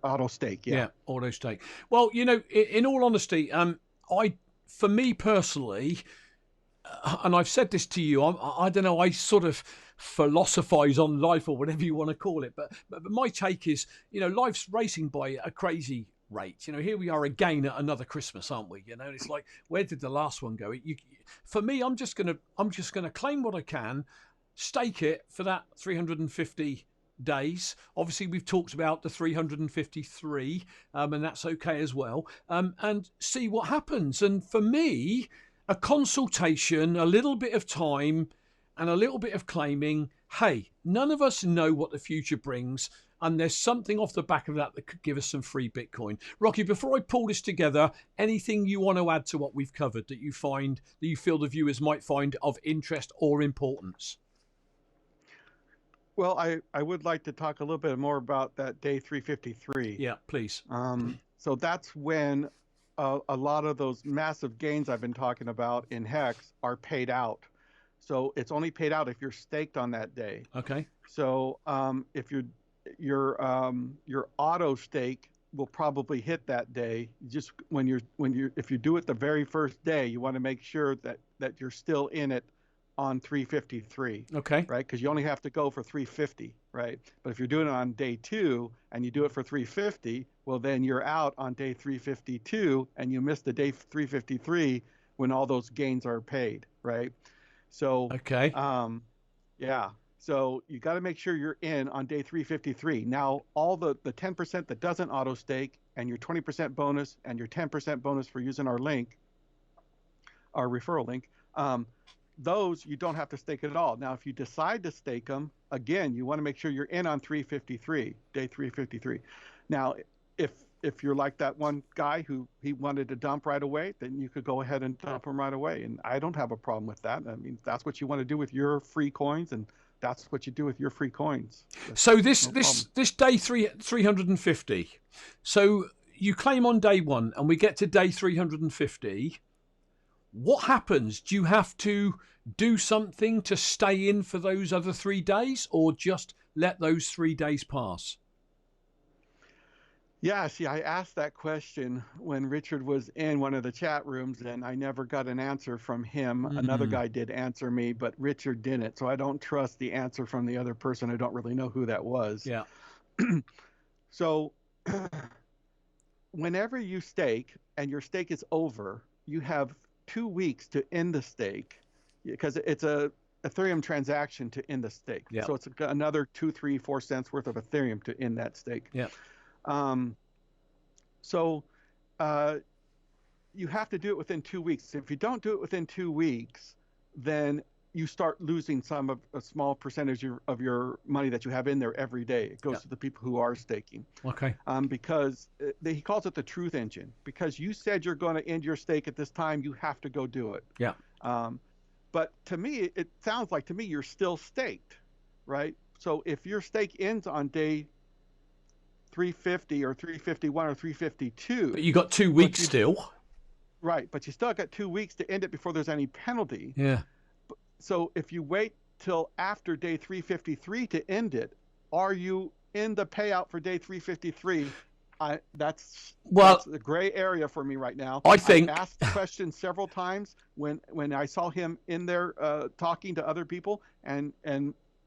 Auto stake, yeah, auto stake. Well, in all honesty, for me personally, and I've said this to you, I don't know, I sort of philosophize on life or whatever you want to call it, but my take is, life's racing by a crazy rate. Here we are again at another Christmas, aren't we? It's like, where did the last one go? For me, I'm just gonna claim what I can, stake it for that 350 days. Obviously, we've talked about the 353, and that's okay as well, and see what happens. And for me, a consultation, a little bit of time, and a little bit of claiming. Hey, none of us know what the future brings, and there's something off the back of that could give us some free Bitcoin. Rocky, before I pull this together, anything you want to add to what we've covered that you feel the viewers might find of interest or importance? Well, I would like to talk a little bit more about that day 353. Yeah, please. So that's when a lot of those massive gains I've been talking about in Hex are paid out. So it's only paid out if you're staked on that day. Okay. So if your auto stake will probably hit that day. Just if you do it the very first day, you want to make sure that you're still in it on 353. Okay. Right? Because you only have to go for 350, right? But if you're doing it on day 2 and you do it for 350, well, then you're out on day 352 and you miss the day 353 when all those gains are paid, right? So, okay. Yeah. So you got to make sure you're in on day 353. Now, all the 10% that doesn't auto stake and your 20% bonus and your 10% bonus for using our link, our referral link, those you don't have to stake at all. Now, if you decide to stake them, again, you want to make sure you're in on 353, day 353. Now, if you're like that one guy who he wanted to dump right away, then you could go ahead and dump them right away. And I don't have a problem with that. I mean, if that's what you want to do with your free coins and that's what you do with your free coins. So this day 350. So you claim on day 1, and we get to day 350. What happens? Do you have to do something to stay in for those other 3 days, or just let those 3 days pass? Yeah, see, I asked that question when Richard was in one of the chat rooms, and I never got an answer from him. Another guy did answer me, but Richard didn't. So I don't trust the answer from the other person. I don't really know who that was. Yeah. So whenever you stake and your stake is over, you have 2 weeks to end the stake, because it's a Ethereum transaction to end the stake. Yeah. So it's another 2, 3, 4 cents worth of Ethereum to end that stake. Yeah. So you have to do it within 2 weeks. If you don't do it within 2 weeks, then you start losing a small percentage of your money that you have in there every day. It goes to the people who are staking. Okay. Because he calls it the truth engine. Because you said you're going to end your stake at this time, you have to go do it. Yeah. But to me, it sounds like to me you're still staked, right? So if your stake ends on day 350 or 351 or 352. But you got 2 weeks still. Right, but you still got 2 weeks to end it before there's any penalty. Yeah. So if you wait till after day 353 to end it, are you in the payout for day 353? That's a gray area for me right now. I think I asked the question several times when I saw him in there talking to other people, and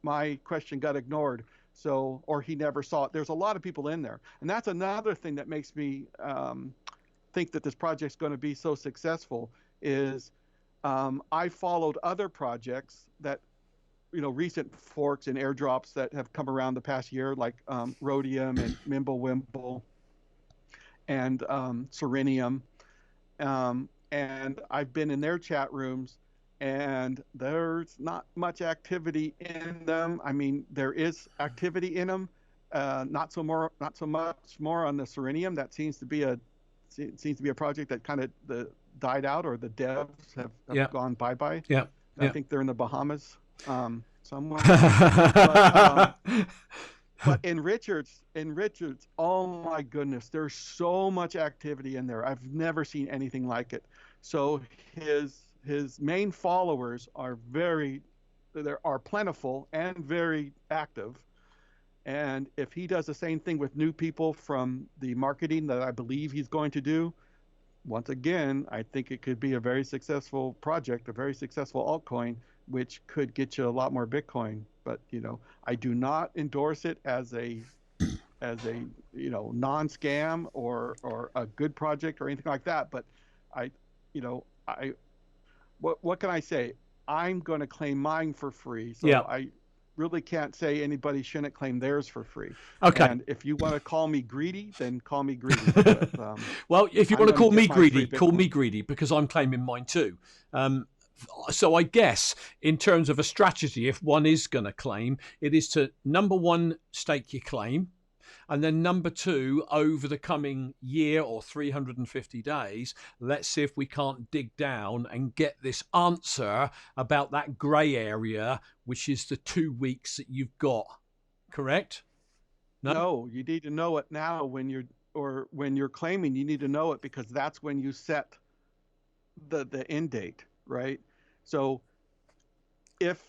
my question got ignored. So, or he never saw it. There's a lot of people in there. And that's another thing that makes me think that this project's going to be so successful is I followed other projects that, recent forks and airdrops that have come around the past year, like Rhodium and Mimblewimble and Serenium. And I've been in their chat rooms, and there's not much activity in them. I mean, there is activity in them, not so much more on the Serenium. That seems to be a project that kind of died out, or the devs have gone bye-bye. Yeah. I think they're in the Bahamas somewhere. But in Richard's, oh my goodness, there's so much activity in there. I've never seen anything like it. So his main followers are plentiful and very active. And if he does the same thing with new people from the marketing that I believe he's going to do, once again, I think it could be a very successful project, a very successful altcoin, which could get you a lot more Bitcoin. But, I do not endorse it as a non-scam or a good project or anything like that. But what can I say? I'm going to claim mine for free. So I really can't say anybody shouldn't claim theirs for free. Okay. And if you want to call me greedy, then call me greedy. But, well, if you want to call me greedy, because I'm claiming mine too. So I guess in terms of a strategy, if one is going to claim, it is to, number one, stake your claim. And then number two, over the coming year or 350 days, let's see if we can't dig down and get this answer about that grey area, which is the 2 weeks that you've got. Correct? No, you need to know it now when you're claiming. You need to know it because that's when you set the end date, right? So if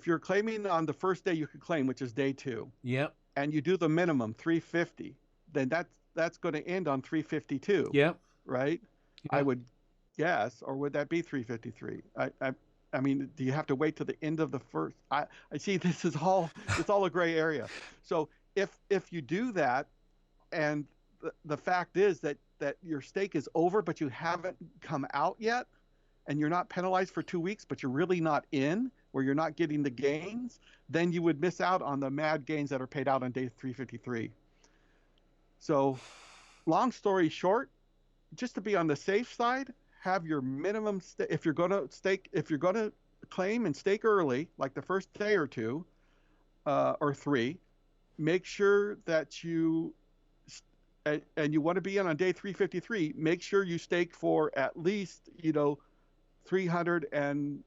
you're claiming on the first day you could claim, which is day 2. Yep. And you do the minimum 350, then that's going to end on 352. Yeah. Right. Yeah. I would guess, or would that be 353? I mean, do you have to wait till the end of the first? I see. It's all a gray area. So if you do that, and the fact is that your stake is over, but you haven't come out yet, and you're not penalized for 2 weeks, but you're really not in, where you're not getting the gains, then you would miss out on the mad gains that are paid out on day 353. So long story short, just to be on the safe side, have your minimum if you're going to claim and stake early, like the first day or 2 or 3, make sure that you and you want to be in on day 353, make sure you stake for at least 350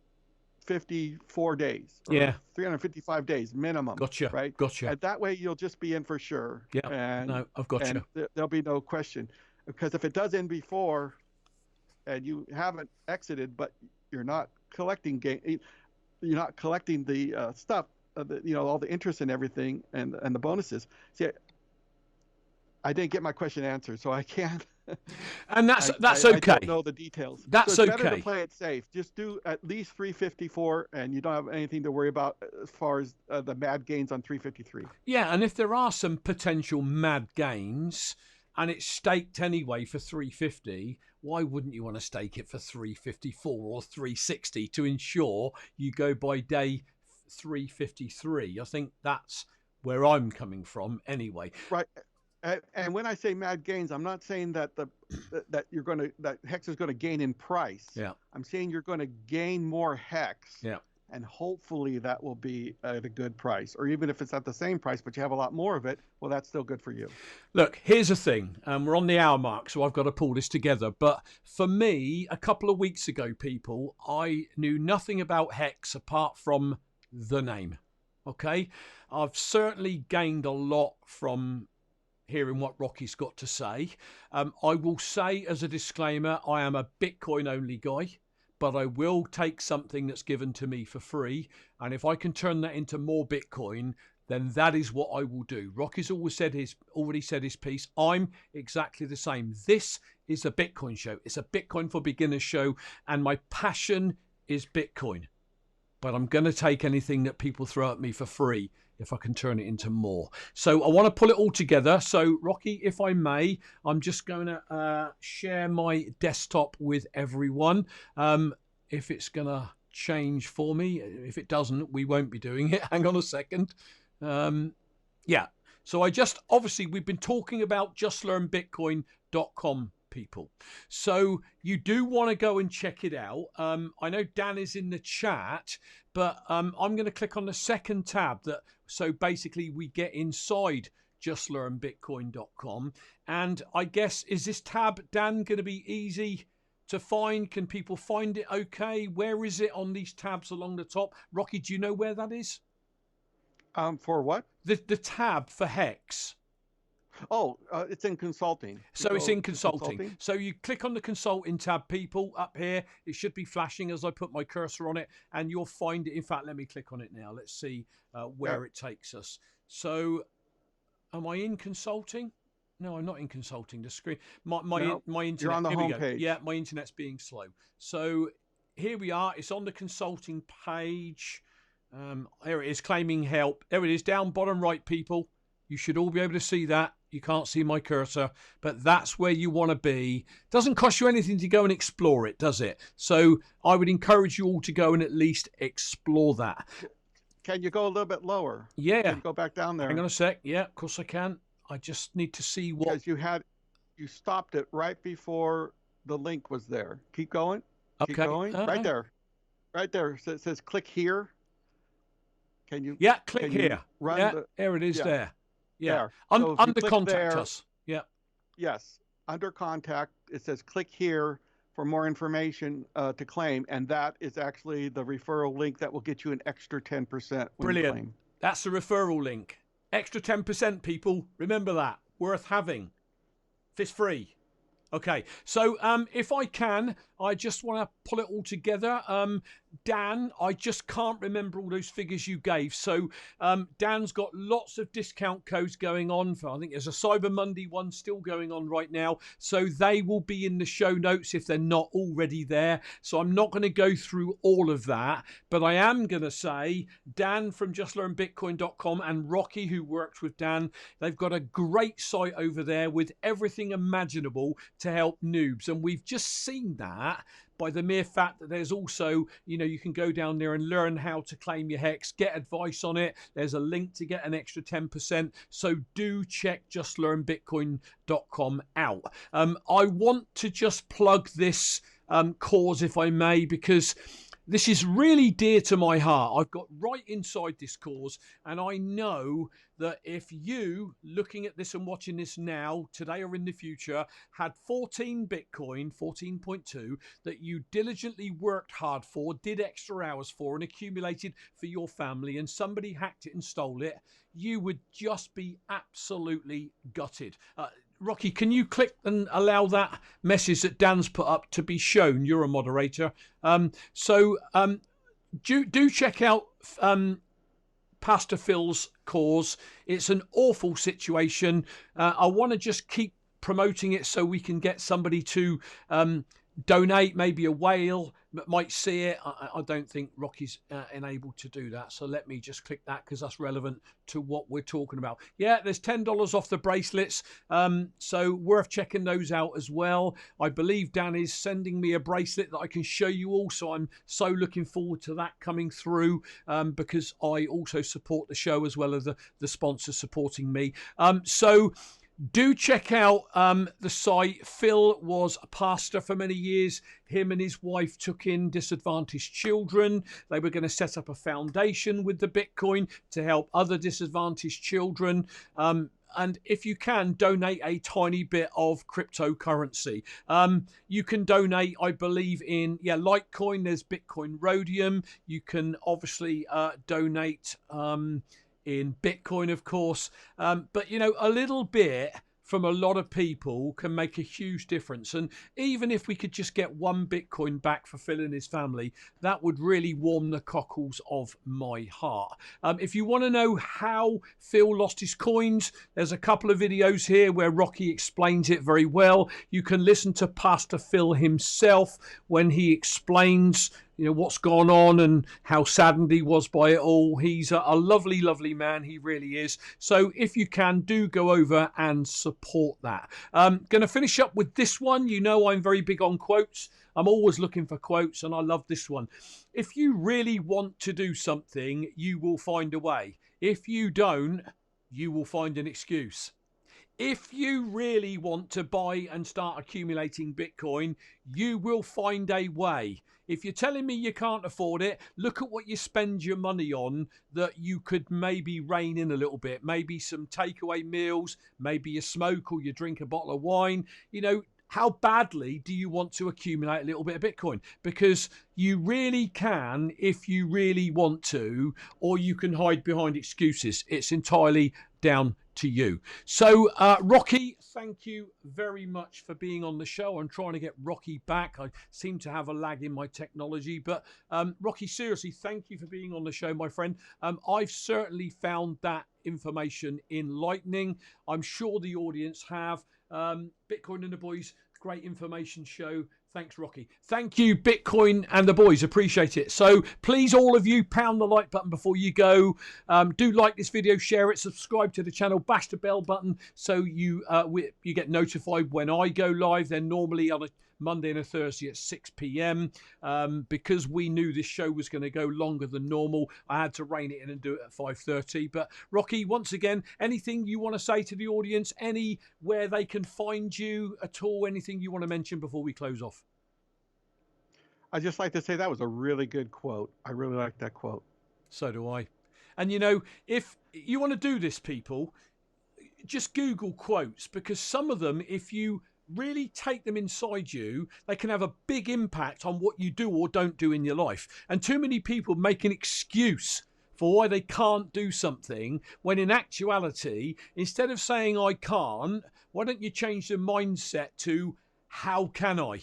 354 days. Or Yeah. 355 days minimum. Gotcha. Right. Gotcha. And that way you'll just be in for sure. Yeah. And No, I've got you. There'll be no question, because if it does end before, and you haven't exited, but you're not collecting you're not collecting the stuff, all the interest and everything, and the bonuses. See, I didn't get my question answered, so I can't. And that's I okay. don't know the details. That's so it's okay. better to play it safe. Just do at least 354, and you don't have anything to worry about as far as the mad gains on 353. Yeah, and if there are some potential mad gains, and it's staked anyway for 350, why wouldn't you want to stake it for 354 or 360 to ensure you go by day 353? I think that's where I'm coming from anyway. Right. And when I say mad gains, I'm not saying that that hex is going to gain in price. Yeah. I'm saying you're going to gain more hex. Yeah. And hopefully that will be at a good price, or even if it's at the same price, but you have a lot more of it, well, that's still good for you. Look, here's the thing. We're on the hour mark, so I've got to pull this together. But for me, a couple of weeks ago, people, I knew nothing about hex apart from the name. Okay. I've certainly gained a lot from hearing what Rocky's got to say. I will say as a disclaimer, I am a Bitcoin only guy, but I will take something that's given to me for free. And if I can turn that into more Bitcoin, then that is what I will do. Rocky's already said his piece. I'm exactly the same. This is a Bitcoin show. It's a Bitcoin for Beginners show. And my passion is Bitcoin. But I'm going to take anything that people throw at me for free if I can turn it into more. So I want to pull it all together. So Rocky, if I may, I'm just going to share my desktop with everyone. If it's going to change for me, if it doesn't, we won't be doing it. Hang on a second. Yeah. So obviously we've been talking about justlearnbitcoin.com, people. So you do want to go and check it out. I know Dan is in the chat, but I'm going to click on the second tab so basically we get inside justlearnbitcoin.com. And I guess, is this tab, Dan, going to be easy to find? Can people find it okay? Where is it on these tabs along the top? Rocky, do you know where that is? For what? The tab for Hex. Oh, it's in consulting. So it's in consulting. So you click on the consulting tab, people, up here. It should be flashing as I put my cursor on it, and you'll find it. In fact, let me click on it now. Let's see where it takes us. So am I in consulting? No, I'm not in consulting. The screen, my internet. You're on the home page. Yeah, my internet's being slow. So here we are. It's on the consulting page. There it is, claiming help. There it is, down bottom right, people. You should all be able to see that. You can't see my cursor, but that's where you want to be. Doesn't cost you anything to go and explore it, does it? So I would encourage you all to go and at least explore that. Can you go a little bit lower? Yeah. Can you go back down there? Hang on a sec. Yeah, of course I can. I just need to see what... Because you stopped it right before the link was there. Keep going. Okay. Keep going. Right there. Right there. So it says click here. Can you... Yeah, click here. There it is there. Yeah. Under contact us. Yeah. Yes. Under contact, it says click here for more information to claim. And that is actually the referral link that will get you an extra 10%. Brilliant. Claim. That's the referral link. Extra 10%, people. Remember that. Worth having. If it's free. Okay. So if I can, I just want to pull it all together. Dan, I just can't remember all those figures you gave. So Dan's got lots of discount codes going on. I think there's a Cyber Monday one still going on right now. So they will be in the show notes if they're not already there. So I'm not going to go through all of that. But I am going to say Dan from justlearnbitcoin.com and Rocky, who works with Dan, they've got a great site over there with everything imaginable to help noobs. And we've just seen that by the mere fact that there's also, you can go down there and learn how to claim your hex, get advice on it. There's a link to get an extra 10%. So do check justlearnbitcoin.com out. I want to just plug this cause, if I may, because this is really dear to my heart. I've got right inside this cause, and I know that if you, looking at this and watching this now, today or in the future, had 14 Bitcoin, 14.2, that you diligently worked hard for, did extra hours for, and accumulated for your family, and somebody hacked it and stole it, you would just be absolutely gutted. Rocky, can you click and allow that message that Dan's put up to be shown? You're a moderator. Do check out Pastor Phil's cause. It's an awful situation. I want to just keep promoting it so we can get somebody to donate, maybe a whale that might see it. I don't think Rocky's enabled to do that. So let me just click that because that's relevant to what we're talking about. Yeah, there's $10 off the bracelets. So worth checking those out as well. I believe Dan is sending me a bracelet that I can show you all. So I'm so looking forward to that coming through because I also support the show as well as the sponsors supporting me. So do check out the site. Phil was a pastor for many years. Him and his wife took in disadvantaged children. They were going to set up a foundation with the Bitcoin to help other disadvantaged children. And if you can, donate a tiny bit of cryptocurrency. You can donate, I believe, in Litecoin. There's Bitcoin Rhodium. You can obviously donate in Bitcoin, of course. But, you know, a little bit from a lot of people can make a huge difference. And even if we could just get one Bitcoin back for Phil and his family, that would really warm the cockles of my heart. If you want to know how Phil lost his coins, there's a couple of videos here where Rocky explains it very well. You can listen to Pastor Phil himself when he explains what's gone on and how saddened he was by it all. He's a lovely, lovely man. He really is. So if you can, do go over and support that. Going to finish up with this one. I'm very big on quotes. I'm always looking for quotes, and I love this one. If you really want to do something, you will find a way. If you don't, you will find an excuse. If you really want to buy and start accumulating Bitcoin, you will find a way. If you're telling me you can't afford it, look at what you spend your money on that you could maybe rein in a little bit. Maybe some takeaway meals, maybe you smoke or you drink a bottle of wine. How badly do you want to accumulate a little bit of Bitcoin? Because you really can if you really want to, or you can hide behind excuses. It's entirely down to you. So Rocky, thank you very much for being on the show. I'm trying to get Rocky back. I seem to have a lag in my technology, but Rocky, seriously, thank you for being on the show, my friend. I've certainly found that information enlightening. I'm sure the audience have. Bitcoin and the Boys, great information show. Thanks, Rocky. Thank you, Bitcoin and the Boys. Appreciate it. So please, all of you, pound the like button before you go. Do like this video, share it, subscribe to the channel, bash the bell button so you get notified when I go live. They're normally on a Monday and a Thursday at 6 p.m. Because we knew this show was going to go longer than normal, I had to rein it in and do it at 5:30. But Rocky, once again, anything you want to say to the audience, anywhere they can find you at all, anything you want to mention before we close off? I'd just like to say that was a really good quote. I really like that quote. So do I. And if you want to do this, people, just Google quotes, because some of them, if you really take them inside you, they can have a big impact on what you do or don't do in your life. And too many people make an excuse for why they can't do something, when in actuality, instead of saying I can't, why don't you change the mindset to how can I?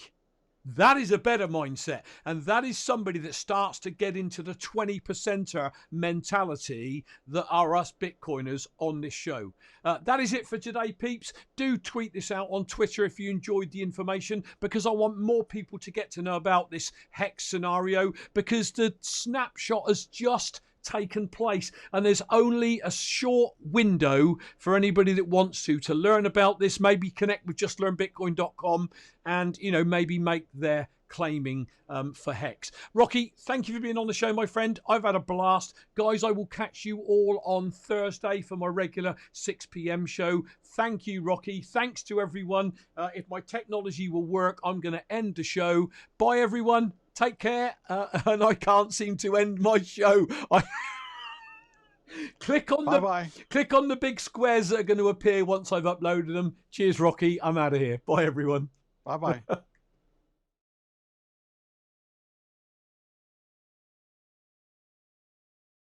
That is a better mindset. And that is somebody that starts to get into the 20%er mentality that are us Bitcoiners on this show. That is it for today, peeps. Do tweet this out on Twitter if you enjoyed the information, because I want more people to get to know about this hex scenario, because the snapshot has just taken place and there's only a short window for anybody that wants to learn about this. Maybe connect with justlearnbitcoin.com and maybe make their claiming for hex. Rocky, thank you for being on the show, my friend. I've had a blast. Guys, I will catch you all on Thursday for my regular 6 p.m. show. Thank you, Rocky. Thanks to everyone. If my technology will work, I'm going to end the show. Bye, everyone. Take care. And I can't seem to end my show. Click on the big squares that are going to appear once I've uploaded them. Cheers, Rocky. I'm out of here. Bye, everyone. Bye-bye.